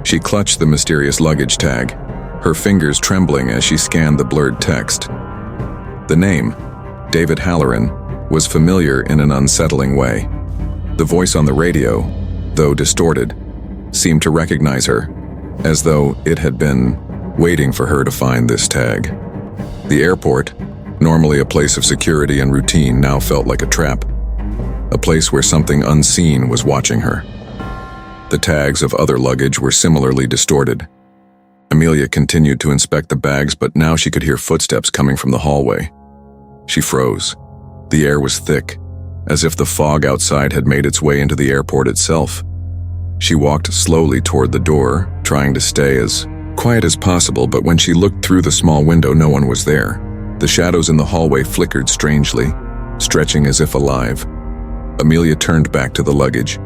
She clutched the mysterious luggage tag, her fingers trembling as she scanned the blurred text. The name, David Halloran, was familiar in an unsettling way. The voice on the radio, though distorted, seemed to recognize her, as though it had been waiting for her to find this tag. The airport, normally a place of security and routine, now felt like a trap, a place where something unseen was watching her. The tags of other luggage were similarly distorted. Amelia continued to inspect the bags, but now she could hear footsteps coming from the hallway. She froze. The air was thick, as if the fog outside had made its way into the airport itself. She walked slowly toward the door, trying to stay as quiet as possible, but when she looked through the small window, no one was there. The shadows in the hallway flickered strangely, stretching as if alive. Amelia turned back to the luggage.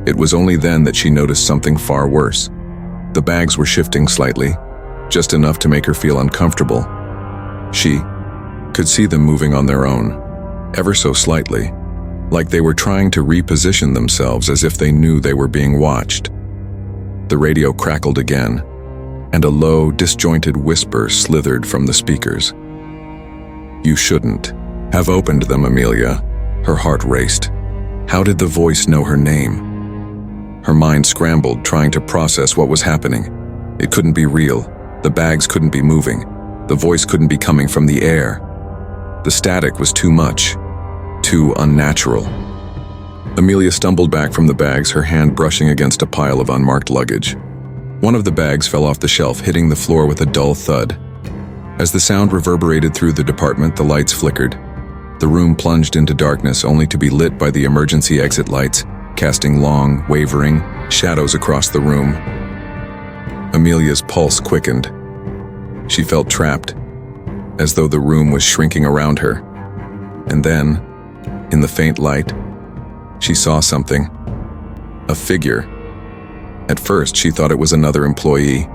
It was only then that she noticed something far worse. The bags were shifting slightly, just enough to make her feel uncomfortable. She could see them moving on their own, ever so slightly, like they were trying to reposition themselves as if they knew they were being watched. The radio crackled again, and a low, disjointed whisper slithered from the speakers. "You shouldn't have opened them, Amelia." Her heart raced. How did the voice know her name? Her mind scrambled, trying to process what was happening. It couldn't be real. The bags couldn't be moving. The voice couldn't be coming from the air. The static was too much, too unnatural. Amelia stumbled back from the bags, her hand brushing against a pile of unmarked luggage. One of the bags fell off the shelf, hitting the floor with a dull thud. As the sound reverberated through the department, the lights flickered. The room plunged into darkness, only to be lit by the emergency exit lights, casting long, wavering shadows across the room. Amelia's pulse quickened. She felt trapped, as though the room was shrinking around her. And then, in the faint light, she saw something. A figure. At first, she thought it was another employee.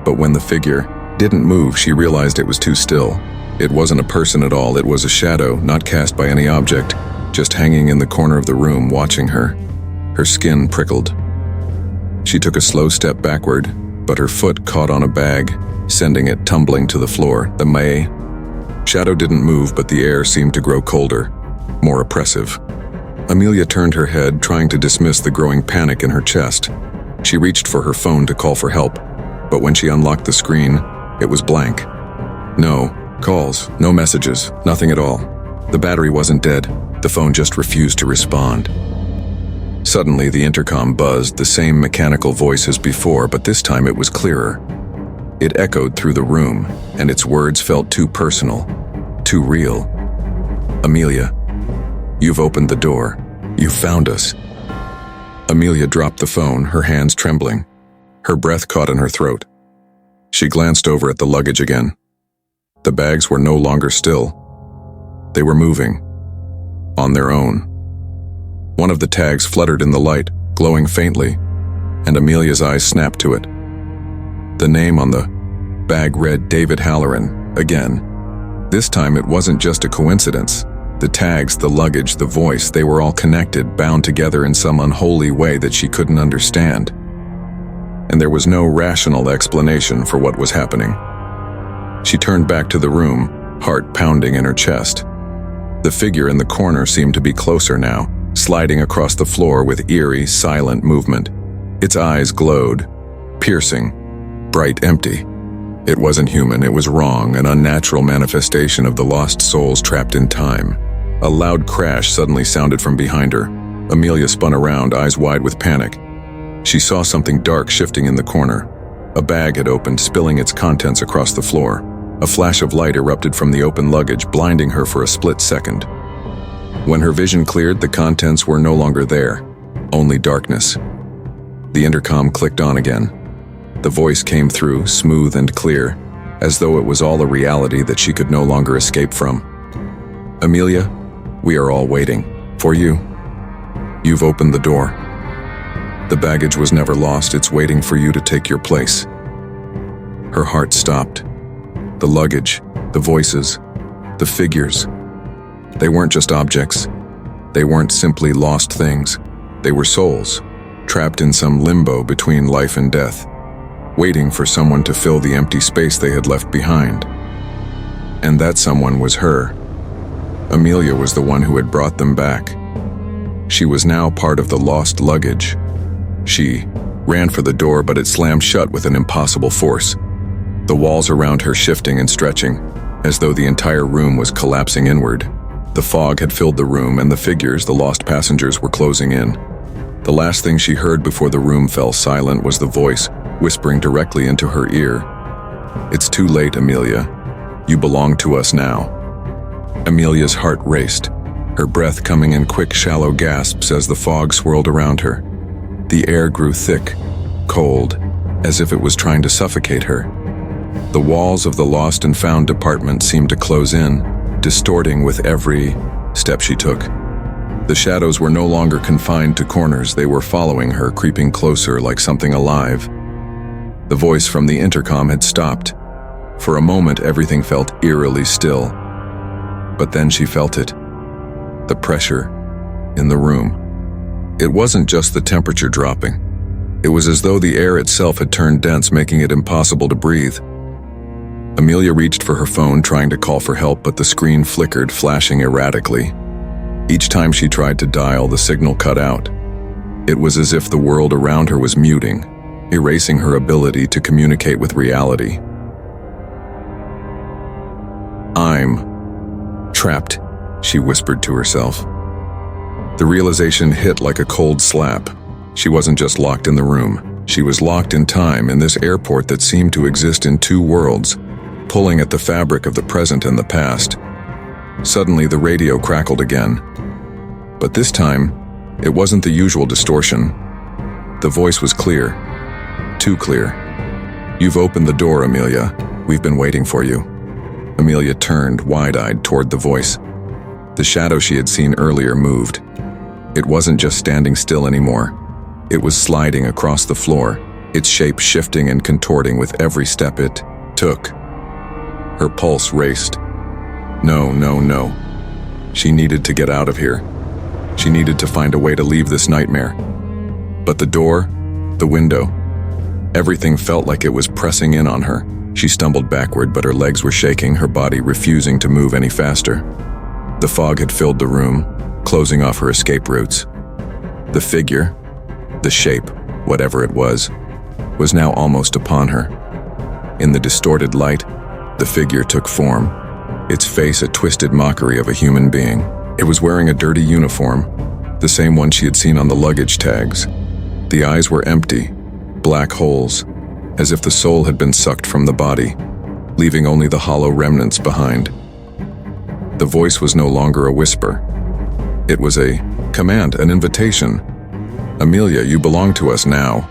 But when the figure didn't move, she realized it was too still. It wasn't a person at all. It was a shadow, not cast by any object, just hanging in the corner of the room, watching her. Her skin prickled. She took a slow step backward, but her foot caught on a bag, sending it tumbling to the floor. The shadow didn't move, but the air seemed to grow colder, more oppressive. Amelia turned her head, trying to dismiss the growing panic in her chest. She reached for her phone to call for help, but when she unlocked the screen, it was blank. No calls, no messages, nothing at all. The battery wasn't dead. The phone just refused to respond. Suddenly, the intercom buzzed, the same mechanical voice as before, but this time it was clearer. It echoed through the room, and its words felt too personal, too real. "Amelia, you've opened the door. You found us." Amelia dropped the phone, her hands trembling. Her breath caught in her throat. She glanced over at the luggage again. The bags were no longer still. They were moving. On their own. One of the tags fluttered in the light, glowing faintly, and Amelia's eyes snapped to it. The name on the bag read David Halloran, again. This time it wasn't just a coincidence. The tags, the luggage, the voice, they were all connected, bound together in some unholy way that she couldn't understand. And there was no rational explanation for what was happening. She turned back to the room, heart pounding in her chest. The figure in the corner seemed to be closer now, sliding across the floor with eerie, silent movement. Its eyes glowed, piercing, bright, empty. It wasn't human, it was wrong, an unnatural manifestation of the lost souls trapped in time. A loud crash suddenly sounded from behind her. Amelia spun around, eyes wide with panic. She saw something dark shifting in the corner. A bag had opened, spilling its contents across the floor. A flash of light erupted from the open luggage, blinding her for a split second. When her vision cleared, the contents were no longer there, only darkness. The intercom clicked on again. The voice came through, smooth and clear, as though it was all a reality that she could no longer escape from. Amelia, we are all waiting for you. You've opened the door. The baggage was never lost, it's waiting for you to take your place. Her heart stopped. The luggage, the voices, the figures. They weren't just objects. They weren't simply lost things. They were souls, trapped in some limbo between life and death, waiting for someone to fill the empty space they had left behind. And that someone was her. Amelia was the one who had brought them back. She was now part of the lost luggage. She ran for the door, but it slammed shut with an impossible force. The walls around her shifting and stretching, as though the entire room was collapsing inward. The fog had filled the room, and the figures, the lost passengers, were closing in. The last thing she heard before the room fell silent was the voice, whispering directly into her ear. "It's too late, Amelia. You belong to us now." Amelia's heart raced, her breath coming in quick, shallow gasps as the fog swirled around her. The air grew thick, cold, as if it was trying to suffocate her. The walls of the lost and found department seemed to close in, distorting with every step she took. The shadows were no longer confined to corners, they were following her, creeping closer like something alive. The voice from the intercom had stopped. For a moment, everything felt eerily still. But then she felt it. The pressure in the room. It wasn't just the temperature dropping. It was as though the air itself had turned dense, making it impossible to breathe. Amelia reached for her phone, trying to call for help, but the screen flickered, flashing erratically. Each time she tried to dial, the signal cut out. It was as if the world around her was muting, erasing her ability to communicate with reality. "I'm trapped," she whispered to herself. The realization hit like a cold slap. She wasn't just locked in the room. She was locked in time, in this airport that seemed to exist in two worlds, pulling at the fabric of the present and the past. Suddenly, the radio crackled again. But this time, it wasn't the usual distortion. The voice was clear. Too clear. "You've opened the door, Amelia. We've been waiting for you." Amelia turned, wide-eyed, toward the voice. The shadow she had seen earlier moved. It wasn't just standing still anymore. It was sliding across the floor, its shape shifting and contorting with every step it took. Her pulse raced. No, no, no. She needed to get out of here. She needed to find a way to leave this nightmare. But the door, the window, everything felt like it was pressing in on her. She stumbled backward, but her legs were shaking, her body refusing to move any faster. The fog had filled the room, closing off her escape routes. The figure, the shape, whatever it was now almost upon her. In the distorted light, the figure took form, its face a twisted mockery of a human being. It was wearing a dirty uniform, the same one she had seen on the luggage tags. The eyes were empty, black holes, as if the soul had been sucked from the body, leaving only the hollow remnants behind. The voice was no longer a whisper. It was a command, an invitation. "Amelia, you belong to us now."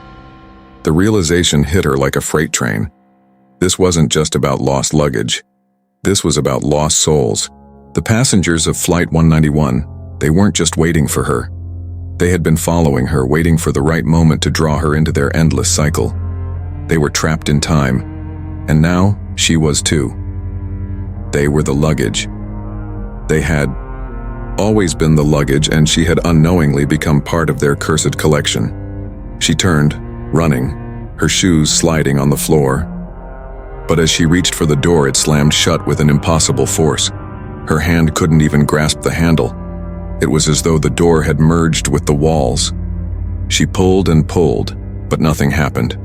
The realization hit her like a freight train. This wasn't just about lost luggage. This was about lost souls. The passengers of Flight 191, they weren't just waiting for her. They had been following her, waiting for the right moment to draw her into their endless cycle. They were trapped in time, and now she was too. They were the luggage. They had always been the luggage, and she had unknowingly become part of their cursed collection. She turned, running, her shoes sliding on the floor. But as she reached for the door, it slammed shut with an impossible force. Her hand couldn't even grasp the handle. It was as though the door had merged with the walls. She pulled and pulled, but nothing happened.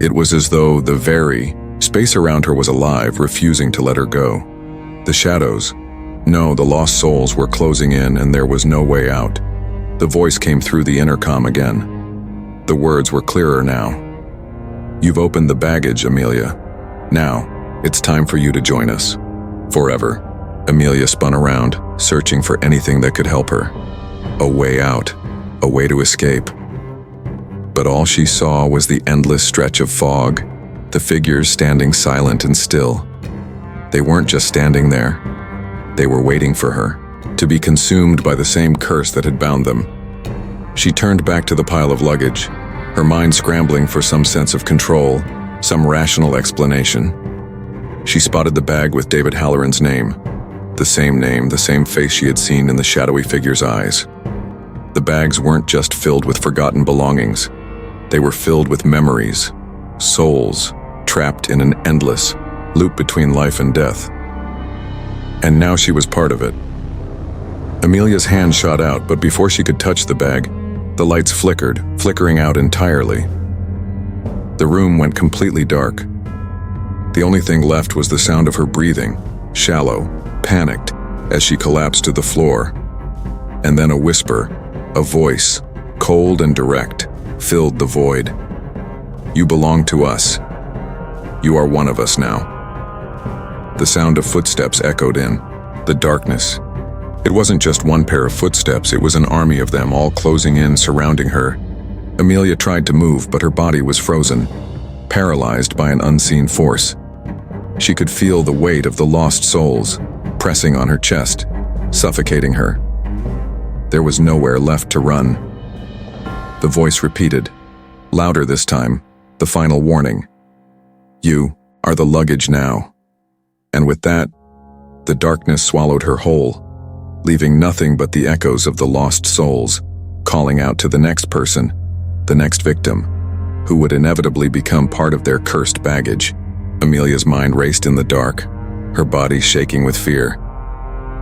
It was as though the very space around her was alive, refusing to let her go. The shadows, no, the lost souls were closing in, and there was no way out. The voice came through the intercom again. The words were clearer now. "You've opened the baggage, Amelia. Now, it's time for you to join us. Forever." Amelia spun around, searching for anything that could help her. A way out, a way to escape. But all she saw was the endless stretch of fog, the figures standing silent and still. They weren't just standing there. They were waiting for her, to be consumed by the same curse that had bound them. She turned back to the pile of luggage, her mind scrambling for some sense of control, some rational explanation. She spotted the bag with David Halloran's name, the same face she had seen in the shadowy figure's eyes. The bags weren't just filled with forgotten belongings. They were filled with memories, souls, trapped in an endless loop between life and death. And now she was part of it. Amelia's hand shot out, but before she could touch the bag, the lights flickered, flickering out entirely. The room went completely dark. The only thing left was the sound of her breathing, shallow, panicked, as she collapsed to the floor. And then a whisper, a voice, cold and direct, filled the void. "You belong to us. You are one of us now." The sound of footsteps echoed in, the darkness. It wasn't just one pair of footsteps, it was an army of them, all closing in, surrounding her. Amelia tried to move, but her body was frozen, paralyzed by an unseen force. She could feel the weight of the lost souls, pressing on her chest, suffocating her. There was nowhere left to run. The voice repeated, louder this time, the final warning. "You are the luggage now." And with that, the darkness swallowed her whole, leaving nothing but the echoes of the lost souls, calling out to the next person, the next victim, who would inevitably become part of their cursed baggage. Amelia's mind raced in the dark, her body shaking with fear,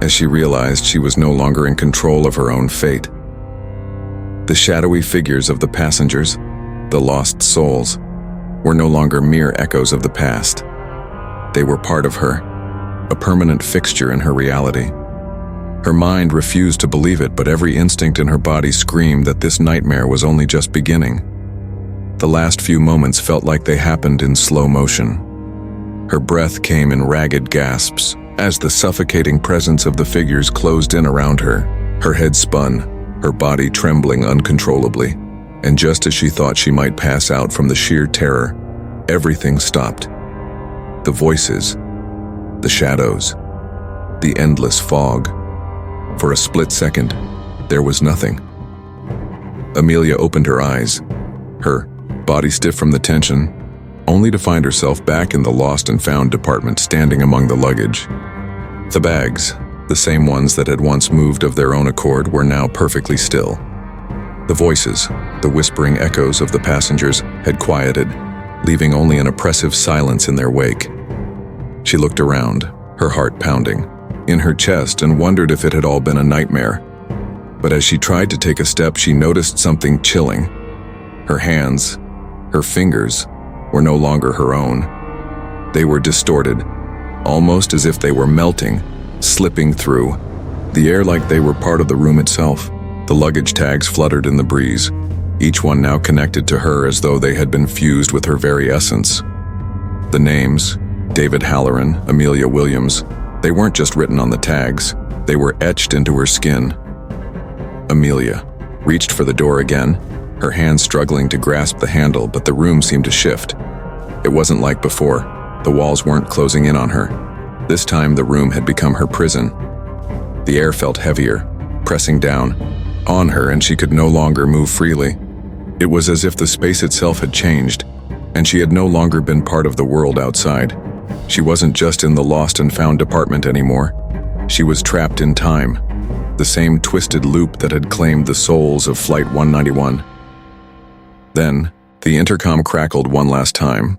as she realized she was no longer in control of her own fate. The shadowy figures of the passengers, the lost souls, were no longer mere echoes of the past. They were part of her, a permanent fixture in her reality. Her mind refused to believe it, but every instinct in her body screamed that this nightmare was only just beginning. The last few moments felt like they happened in slow motion. Her breath came in ragged gasps as the suffocating presence of the figures closed in around her. Her head spun, her body trembling uncontrollably, and just as she thought she might pass out from the sheer terror, everything stopped. The voices, the shadows, the endless fog. For a split second, there was nothing. Amelia opened her eyes, her body stiff from the tension, only to find herself back in the lost and found department, standing among the luggage. The bags, the same ones that had once moved of their own accord, were now perfectly still. The voices, the whispering echoes of the passengers, had quieted, leaving only an oppressive silence in their wake. She looked around, her heart pounding in her chest, and wondered if it had all been a nightmare. But as she tried to take a step, she noticed something chilling. Her hands, her fingers, were no longer her own. They were distorted, almost as if they were melting, slipping through the air like they were part of the room itself. The luggage tags fluttered in the breeze, each one now connected to her as though they had been fused with her very essence. The names, David Halloran, Amelia Williams, they weren't just written on the tags, they were etched into her skin. Amelia reached for the door again, her hands struggling to grasp the handle, but the room seemed to shift. It wasn't like before. The walls weren't closing in on her. This time, the room had become her prison. The air felt heavier, pressing down on her, and she could no longer move freely. It was as if the space itself had changed, and she had no longer been part of the world outside. She wasn't just in the lost and found department anymore. She was trapped in time, the same twisted loop that had claimed the souls of Flight 191. Then, the intercom crackled one last time,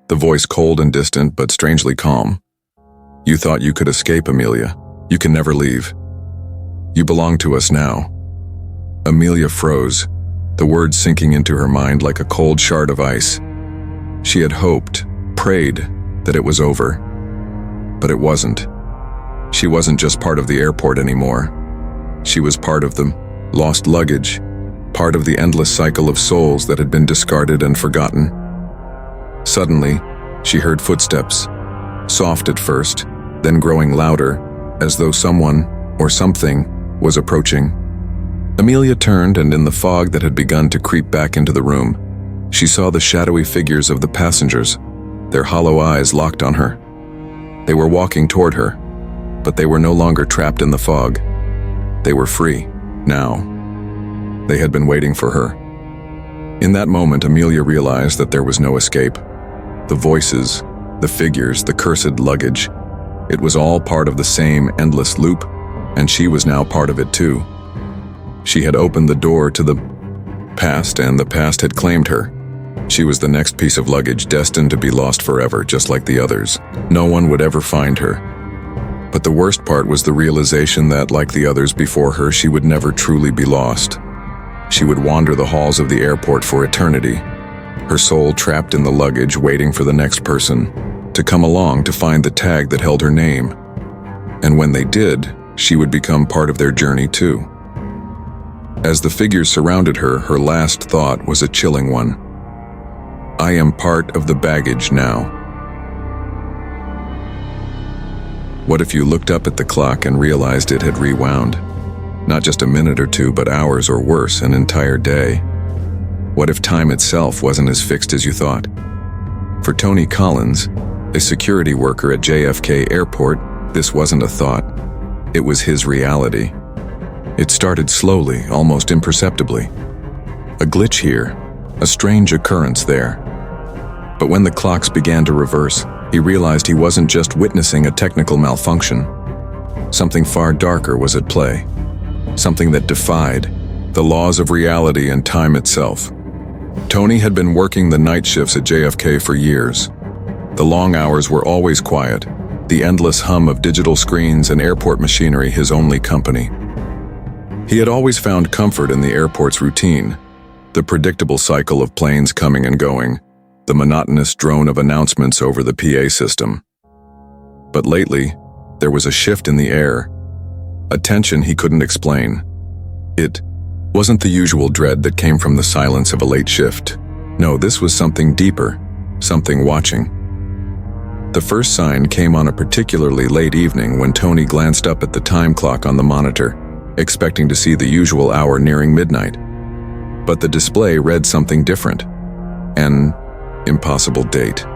the voice cold and distant but strangely calm. "You thought you could escape, Amelia. You can never leave. You belong to us now." Amelia froze, the words sinking into her mind like a cold shard of ice. She had hoped, prayed, that it was over. But it wasn't. She wasn't just part of the airport anymore. She was part of the lost luggage, part of the endless cycle of souls that had been discarded and forgotten. Suddenly, she heard footsteps, soft at first, then growing louder, as though someone, or something, was approaching. Amelia turned, and in the fog that had begun to creep back into the room, she saw the shadowy figures of the passengers, their hollow eyes locked on her. They were walking toward her, but they were no longer trapped in the fog. They were free, now. They had been waiting for her. In that moment, Amelia realized that there was no escape. The voices, the figures, the cursed luggage, it was all part of the same endless loop, and she was now part of it too. She had opened the door to the past, and the past had claimed her. She was the next piece of luggage destined to be lost forever, just like the others. No one would ever find her. But the worst part was the realization that, like the others before her, she would never truly be lost. She would wander the halls of the airport for eternity, her soul trapped in the luggage, waiting for the next person to come along to find the tag that held her name. And when they did, she would become part of their journey too. As the figures surrounded her, her last thought was a chilling one. "I am part of the baggage now." What if you looked up at the clock and realized it had rewound? Not just a minute or two, but hours, or worse, an entire day. What if time itself wasn't as fixed as you thought? For Tony Collins, a security worker at JFK Airport, this wasn't a thought. It was his reality. It started slowly, almost imperceptibly. A glitch here, a strange occurrence there. But when the clocks began to reverse, he realized he wasn't just witnessing a technical malfunction. Something far darker was at play. Something that defied the laws of reality and time itself. Tony had been working the night shifts at JFK for years. The long hours were always quiet, the endless hum of digital screens and airport machinery his only company. He had always found comfort in the airport's routine, the predictable cycle of planes coming and going, the monotonous drone of announcements over the PA system. But lately, there was a shift in the air, a tension he couldn't explain. It wasn't the usual dread that came from the silence of a late shift. No, this was something deeper, something watching. The first sign came on a particularly late evening when Tony glanced up at the time clock on the monitor, expecting to see the usual hour nearing midnight. But the display read something different. An impossible date.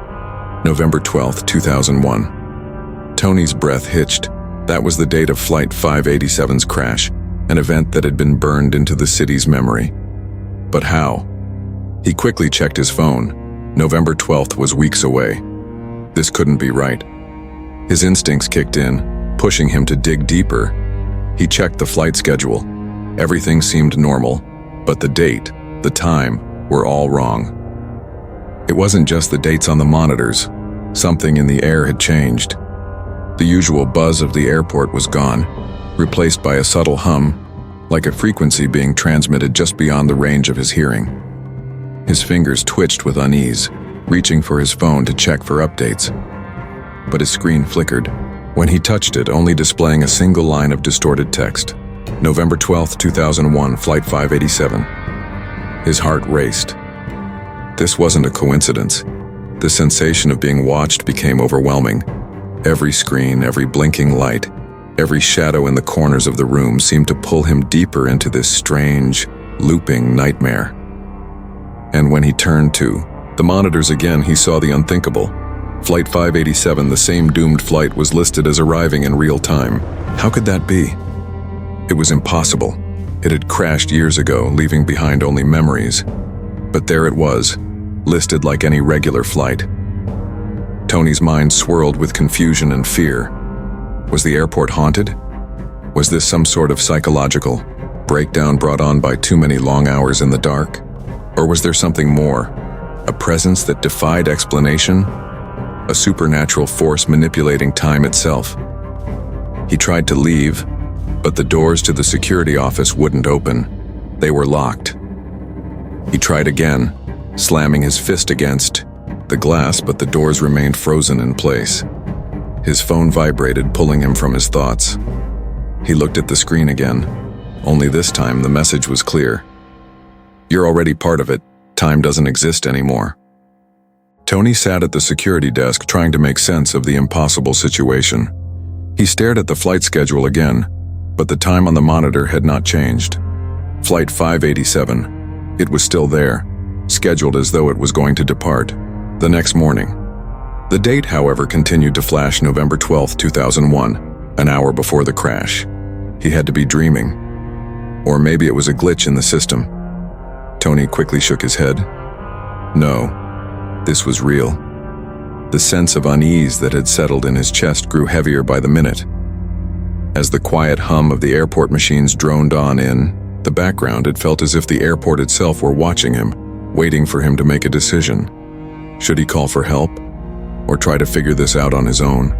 November 12th, 2001. Tony's breath hitched. That was the date of Flight 587's crash, an event that had been burned into the city's memory. But how? He quickly checked his phone. November 12th was weeks away. This couldn't be right. His instincts kicked in, pushing him to dig deeper. He checked the flight schedule. Everything seemed normal, but the date, the time, were all wrong. It wasn't just the dates on the monitors. Something in the air had changed. The usual buzz of the airport was gone, replaced by a subtle hum, like a frequency being transmitted just beyond the range of his hearing. His fingers twitched with unease, reaching for his phone to check for updates. But his screen flickered. When he touched it, only displaying a single line of distorted text. November 12th, 2001, Flight 587. His heart raced. This wasn't a coincidence. The sensation of being watched became overwhelming. Every screen, every blinking light, every shadow in the corners of the room seemed to pull him deeper into this strange, looping nightmare. And when he turned to the monitors again, he saw the unthinkable. Flight 587, the same doomed flight, was listed as arriving in real time. How could that be? It was impossible. It had crashed years ago, leaving behind only memories. But there it was, listed like any regular flight. Tony's mind swirled with confusion and fear. Was the airport haunted? Was this some sort of psychological breakdown brought on by too many long hours in the dark? Or was there something more? A presence that defied explanation? A supernatural force manipulating time itself? He tried to leave, but the doors to the security office wouldn't open. They were locked. He tried again, slamming his fist against the glass, but the doors remained frozen in place. His phone vibrated, pulling him from his thoughts. He looked at the screen again, only this time the message was clear. You're already part of it. Time doesn't exist anymore. Tony sat at the security desk trying to make sense of the impossible situation. He stared at the flight schedule again, but the time on the monitor had not changed. Flight 587. It was still there, scheduled as though it was going to depart the next morning. The date, however, continued to flash November 12, 2001, an hour before the crash. He had to be dreaming. Or maybe it was a glitch in the system. Tony quickly shook his head. No, this was real. The sense of unease that had settled in his chest grew heavier by the minute. As the quiet hum of the airport machines droned on in the background, it felt as if the airport itself were watching him, waiting for him to make a decision. Should he call for help, or try to figure this out on his own?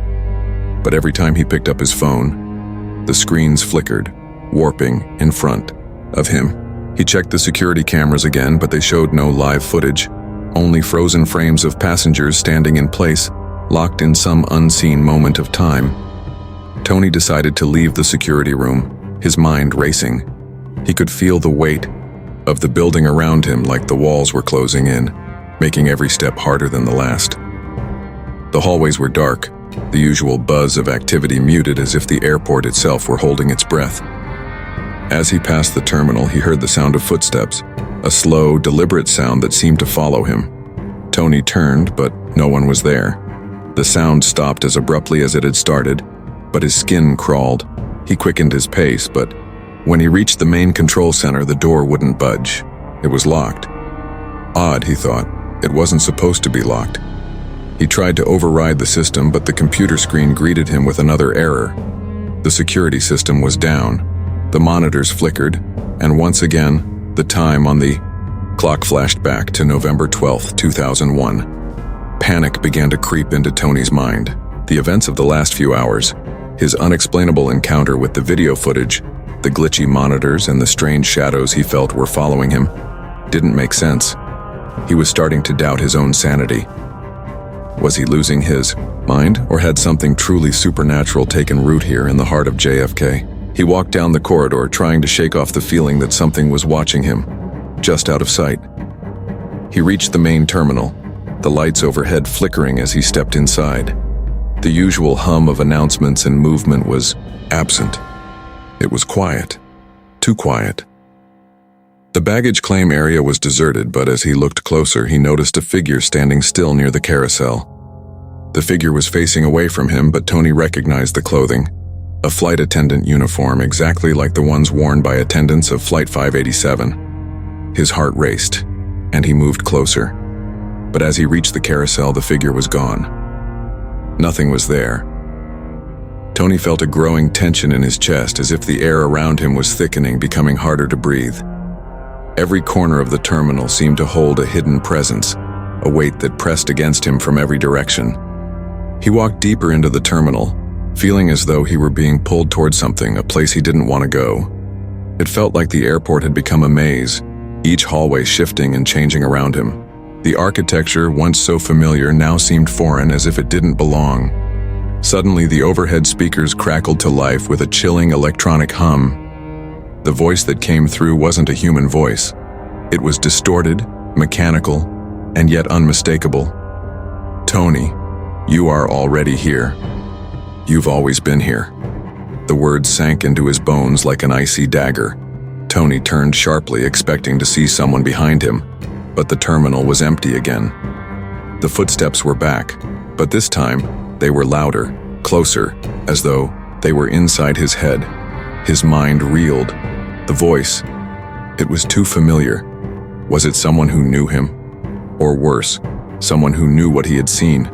But every time he picked up his phone, the screens flickered, warping in front of him. He checked the security cameras again, but they showed no live footage, only frozen frames of passengers standing in place, locked in some unseen moment of time. Tony decided to leave the security room, his mind racing. He could feel the weight of the building around him, like the walls were closing in, making every step harder than the last. The hallways were dark, the usual buzz of activity muted, as if the airport itself were holding its breath. As he passed the terminal, he heard the sound of footsteps, a slow, deliberate sound that seemed to follow him. Tony turned, but no one was there. The sound stopped as abruptly as it had started, but his skin crawled. He quickened his pace, but when he reached the main control center, the door wouldn't budge. It was locked. Odd, he thought. It wasn't supposed to be locked. He tried to override the system, but the computer screen greeted him with another error. The security system was down. The monitors flickered, and once again, the time on the clock flashed back to November 12, 2001. Panic began to creep into Tony's mind. The events of the last few hours, his unexplainable encounter with the video footage, the glitchy monitors, and the strange shadows he felt were following him, didn't make sense. He was starting to doubt his own sanity. Was he losing his mind, or had something truly supernatural taken root here in the heart of JFK? He walked down the corridor, trying to shake off the feeling that something was watching him, just out of sight. He reached the main terminal, the lights overhead flickering as he stepped inside. The usual hum of announcements and movement was absent. It was quiet, too quiet. The baggage claim area was deserted, but as he looked closer, he noticed a figure standing still near the carousel. The figure was facing away from him, but Tony recognized the clothing. A flight attendant uniform, exactly like the ones worn by attendants of Flight 587. His heart raced, and he moved closer. But as he reached the carousel, the figure was gone. Nothing was there. Tony felt a growing tension in his chest, as if the air around him was thickening, becoming harder to breathe. Every corner of the terminal seemed to hold a hidden presence, a weight that pressed against him from every direction. He walked deeper into the terminal, feeling as though he were being pulled towards something, a place he didn't want to go. It felt like the airport had become a maze, each hallway shifting and changing around him. The architecture, once so familiar, now seemed foreign, as if it didn't belong. Suddenly, the overhead speakers crackled to life with a chilling electronic hum. The voice that came through wasn't a human voice. It was distorted, mechanical, and yet unmistakable. Tony, you are already here. You've always been here. The words sank into his bones like an icy dagger. Tony turned sharply, expecting to see someone behind him, but the terminal was empty again. The footsteps were back, But this time, they were louder, closer, as though they were inside his head. His mind reeled. The voice, it was too familiar. Was it someone who knew him? Or worse, someone who knew what he had seen?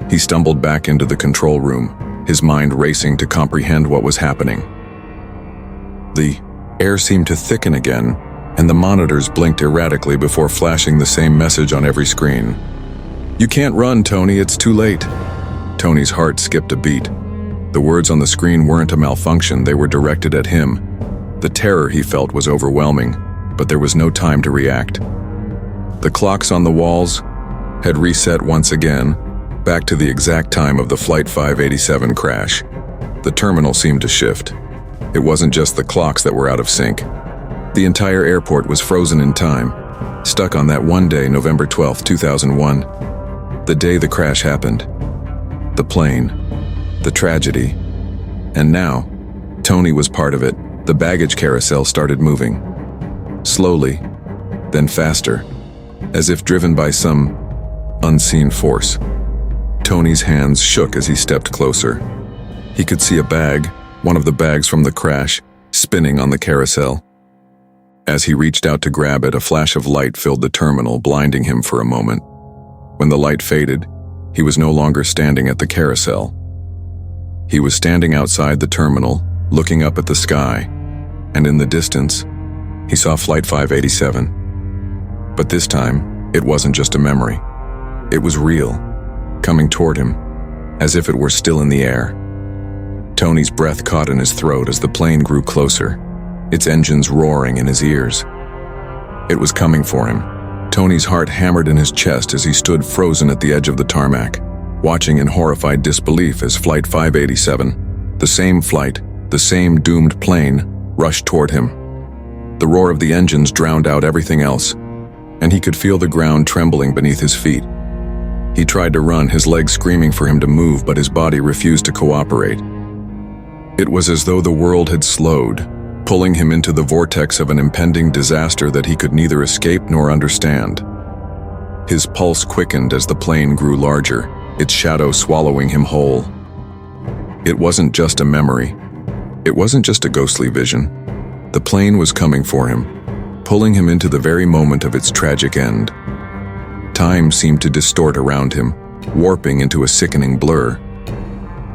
He stumbled back into the control room, his mind racing to comprehend what was happening. The air seemed to thicken again, and the monitors blinked erratically before flashing the same message on every screen. "You can't run, Tony, it's too late." Tony's heart skipped a beat. The words on the screen weren't a malfunction, they were directed at him. The terror he felt was overwhelming, but there was no time to react. The clocks on the walls had reset once again, back to the exact time of the Flight 587 crash. The terminal seemed to shift. It wasn't just the clocks that were out of sync. The entire airport was frozen in time, stuck on that one day, November 12, 2001. The day the crash happened. The plane. The tragedy. And now, Tony was part of it. The baggage carousel started moving. Slowly, then faster, as if driven by some unseen force. Tony's hands shook as he stepped closer. He could see a bag, one of the bags from the crash, spinning on the carousel. As he reached out to grab it, a flash of light filled the terminal, blinding him for a moment. When the light faded, he was no longer standing at the carousel. He was standing outside the terminal, looking up at the sky, and in the distance, he saw Flight 587. But this time, it wasn't just a memory. It was real, coming toward him, as if it were still in the air. Tony's breath caught in his throat as the plane grew closer, its engines roaring in his ears. It was coming for him. Tony's heart hammered in his chest as he stood frozen at the edge of the tarmac, watching in horrified disbelief as Flight 587, the same flight, the same doomed plane, rushed toward him. The roar of the engines drowned out everything else, and he could feel the ground trembling beneath his feet. He tried to run, his legs screaming for him to move, but his body refused to cooperate. It was as though the world had slowed, pulling him into the vortex of an impending disaster that he could neither escape nor understand. His pulse quickened as the plane grew larger, its shadow swallowing him whole. It wasn't just a memory. It wasn't just a ghostly vision. The plane was coming for him, pulling him into the very moment of its tragic end. Time seemed to distort around him, warping into a sickening blur.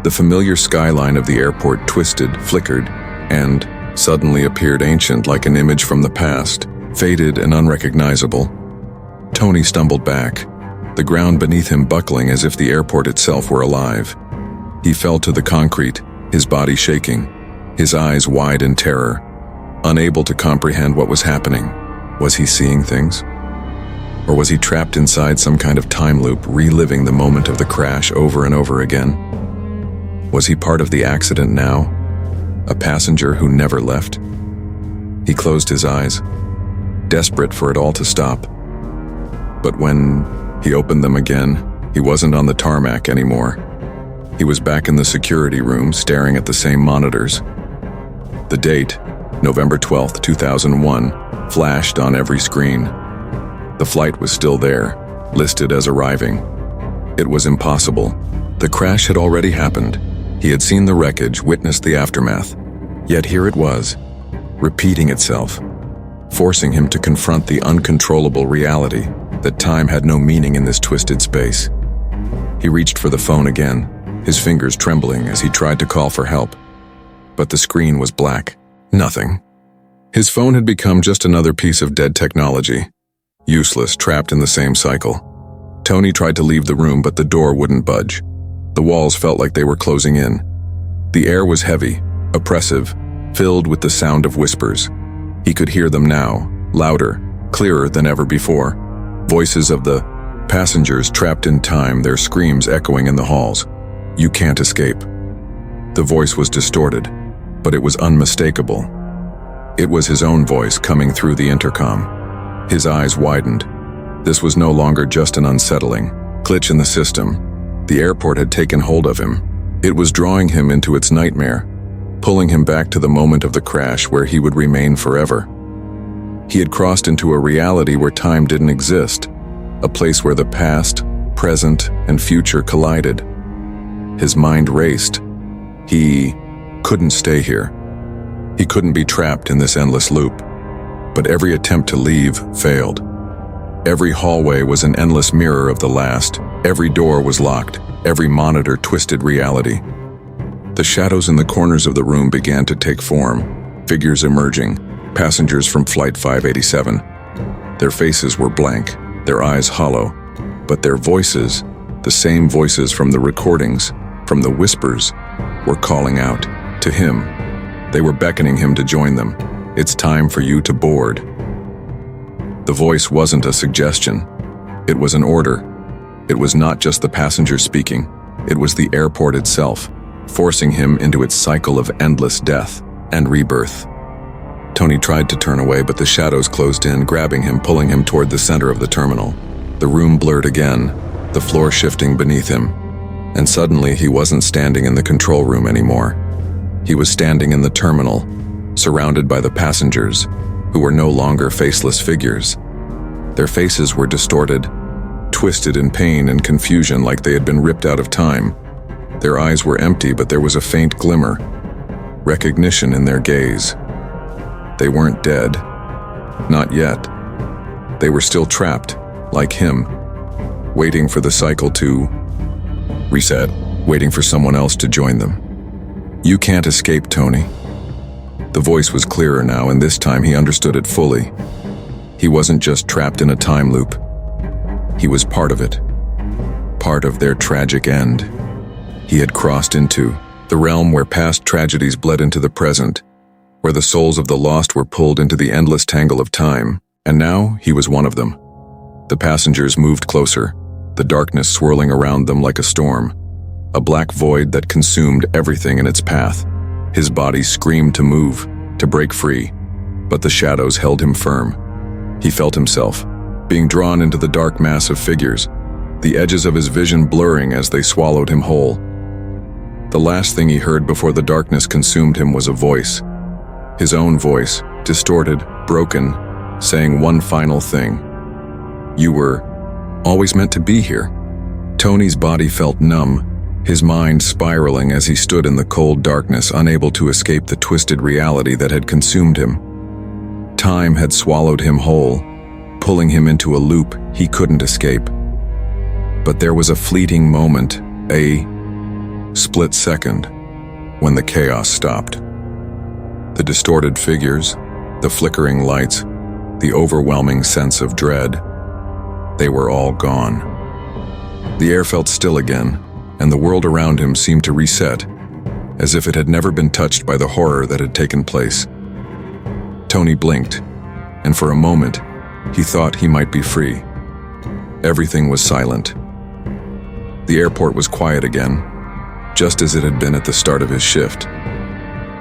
The familiar skyline of the airport twisted, flickered, and suddenly appeared ancient like an image from the past, faded and unrecognizable. Tony stumbled back, the ground beneath him buckling as if the airport itself were alive. He fell to the concrete, his body shaking, his eyes wide in terror, unable to comprehend what was happening. Was he seeing things? Or was he trapped inside some kind of time loop, reliving the moment of the crash over and over again? Was he part of the accident now? A passenger who never left? He closed his eyes, desperate for it all to stop. But when he opened them again, he wasn't on the tarmac anymore. He was back in the security room, staring at the same monitors. The date, November 12, 2001, flashed on every screen. The flight was still there, listed as arriving. It was impossible. The crash had already happened. He had seen the wreckage, witnessed the aftermath. Yet here it was, repeating itself, forcing him to confront the uncontrollable reality that time had no meaning in this twisted space. He reached for the phone again, his fingers trembling as he tried to call for help. But the screen was black. Nothing. His phone had become just another piece of dead technology, useless, trapped in the same cycle. Tony tried to leave the room, but the door wouldn't budge. The walls felt like they were closing in. The air was heavy, oppressive, filled with the sound of whispers. He could hear them now, louder, clearer than ever before. Voices of the passengers trapped in time, their screams echoing in the halls. "You can't escape." The voice was distorted, but it was unmistakable. It was his own voice coming through the intercom. His eyes widened. This was no longer just an unsettling glitch in the system. The airport had taken hold of him. It was drawing him into its nightmare, pulling him back to the moment of the crash where he would remain forever. He had crossed into a reality where time didn't exist, a place where the past, present, and future collided. His mind raced. He couldn't stay here. He couldn't be trapped in this endless loop. But every attempt to leave failed. Every hallway was an endless mirror of the last. Every door was locked. Every monitor twisted reality. The shadows in the corners of the room began to take form, figures emerging, passengers from Flight 587. Their faces were blank, their eyes hollow, but their voices, the same voices from the recordings, from the whispers, were calling out to him. They were beckoning him to join them. It's time for you to board. The voice wasn't a suggestion. It was an order. It was not just the passenger speaking. It was the airport itself, forcing him into its cycle of endless death and rebirth. Tony tried to turn away, but the shadows closed in, grabbing him, pulling him toward the center of the terminal. The room blurred again, the floor shifting beneath him. And suddenly he wasn't standing in the control room anymore. He was standing in the terminal, surrounded by the passengers, who were no longer faceless figures. Their faces were distorted, twisted in pain and confusion like they had been ripped out of time. Their eyes were empty, but there was a faint glimmer, recognition in their gaze. They weren't dead. Not yet. They were still trapped, like him, waiting for the cycle to reset, waiting for someone else to join them. You can't escape, Tony. The voice was clearer now, and this time he understood it fully. He wasn't just trapped in a time loop. He was part of it. Part of their tragic end. He had crossed into the realm where past tragedies bled into the present, where the souls of the lost were pulled into the endless tangle of time, and now he was one of them. The passengers moved closer, the darkness swirling around them like a storm, a black void that consumed everything in its path. His body screamed to move, to break free, but the shadows held him firm. He felt himself being drawn into the dark mass of figures, the edges of his vision blurring as they swallowed him whole. The last thing he heard before the darkness consumed him was a voice. His own voice, distorted, broken, saying one final thing. You were always meant to be here. Tony's body felt numb, his mind spiraling as he stood in the cold darkness, unable to escape the twisted reality that had consumed him. Time had swallowed him whole, pulling him into a loop he couldn't escape. But there was a fleeting moment, a split second, when the chaos stopped. The distorted figures, the flickering lights, the overwhelming sense of dread, they were all gone. The air felt still again, and the world around him seemed to reset, as if it had never been touched by the horror that had taken place. Tony blinked, and for a moment, he thought he might be free. Everything was silent. The airport was quiet again, just as it had been at the start of his shift.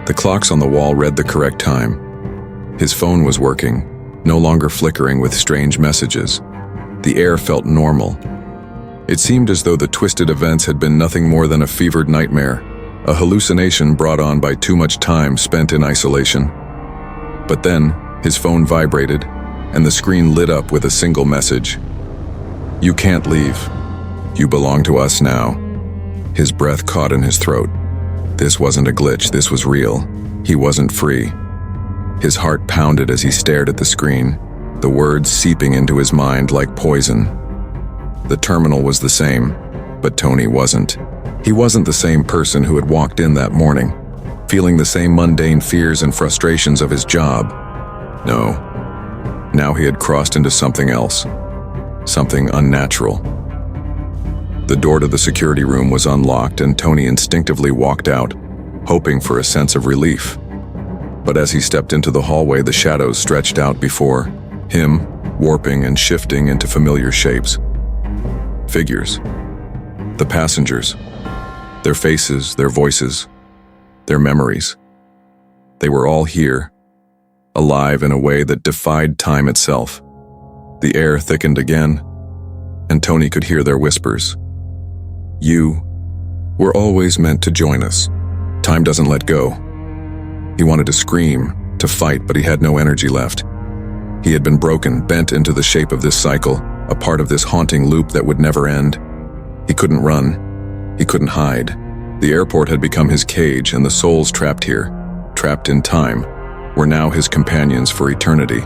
The clocks on the wall read the correct time. His phone was working, no longer flickering with strange messages. The air felt normal. It seemed as though the twisted events had been nothing more than a fevered nightmare, a hallucination brought on by too much time spent in isolation. But then, his phone vibrated, and the screen lit up with a single message. You can't leave. You belong to us now. His breath caught in his throat. This wasn't a glitch, this was real. He wasn't free. His heart pounded as he stared at the screen, the words seeping into his mind like poison. The terminal was the same, but Tony wasn't. He wasn't the same person who had walked in that morning, feeling the same mundane fears and frustrations of his job. No. Now he had crossed into something else, something unnatural. The door to the security room was unlocked, and Tony instinctively walked out, hoping for a sense of relief. But as he stepped into the hallway, the shadows stretched out before him, warping and shifting into familiar shapes. Figures. The passengers. Their faces, their voices, their memories. They were all here, alive in a way that defied time itself. The air thickened again, and Tony could hear their whispers. You were always meant to join us. Time doesn't let go. He wanted to scream, to fight, but he had no energy left. He had been broken, bent into the shape of this cycle, a part of this haunting loop that would never end. He couldn't run. He couldn't hide. The airport had become his cage, and the souls trapped here, trapped in time, were now his companions for eternity.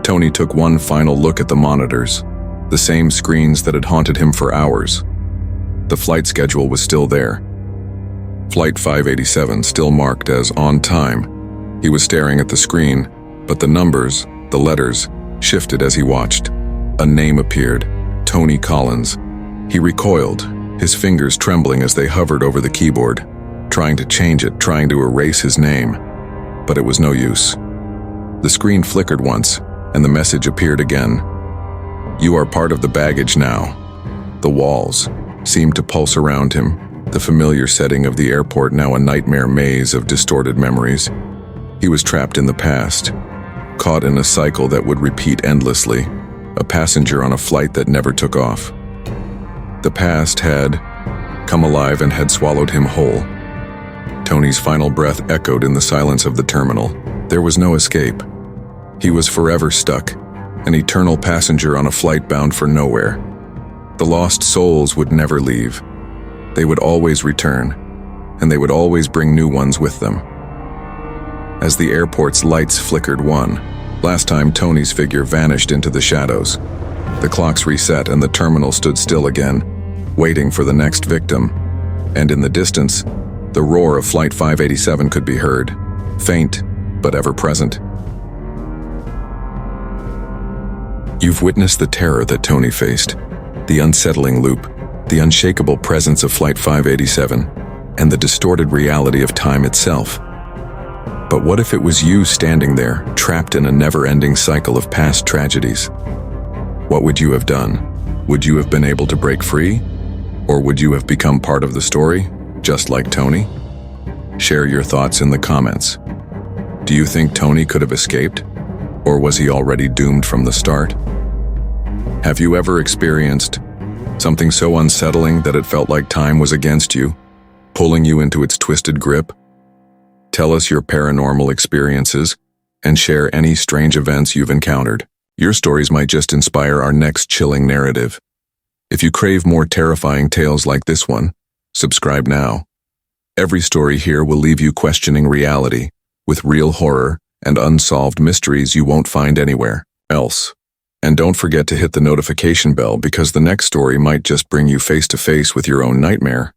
Tony took one final look at the monitors, the same screens that had haunted him for hours. The flight schedule was still there. Flight 587 still marked as on time. He was staring at the screen, but the numbers, the letters, shifted as he watched. A name appeared, Tony Collins. He recoiled, his fingers trembling as they hovered over the keyboard, trying to change it, trying to erase his name. But it was no use. The screen flickered once, and the message appeared again. You are part of the baggage now. The walls seemed to pulse around him, the familiar setting of the airport now a nightmare maze of distorted memories. He was trapped in the past, caught in a cycle that would repeat endlessly, a passenger on a flight that never took off. The past had come alive and had swallowed him whole. Tony's final breath echoed in the silence of the terminal. There was no escape. He was forever stuck, an eternal passenger on a flight bound for nowhere. The lost souls would never leave. They would always return, and they would always bring new ones with them. As the airport's lights flickered last time Tony's figure vanished into the shadows. The clocks reset and the terminal stood still again, waiting for the next victim. And in the distance, the roar of Flight 587 could be heard, faint but ever present. You've witnessed the terror that Tony faced, the unsettling loop, the unshakable presence of Flight 587, and the distorted reality of time itself. But what if it was you standing there, trapped in a never-ending cycle of past tragedies? What would you have done? Would you have been able to break free? Or would you have become part of the story, just like Tony? Share your thoughts in the comments. Do you think Tony could have escaped? Or was he already doomed from the start? Have you ever experienced something so unsettling that it felt like time was against you, pulling you into its twisted grip? Tell us your paranormal experiences and share any strange events you've encountered. Your stories might just inspire our next chilling narrative. If you crave more terrifying tales like this one, subscribe now. Every story here will leave you questioning reality, with real horror and unsolved mysteries you won't find anywhere else. And don't forget to hit the notification bell because the next story might just bring you face to face with your own nightmare.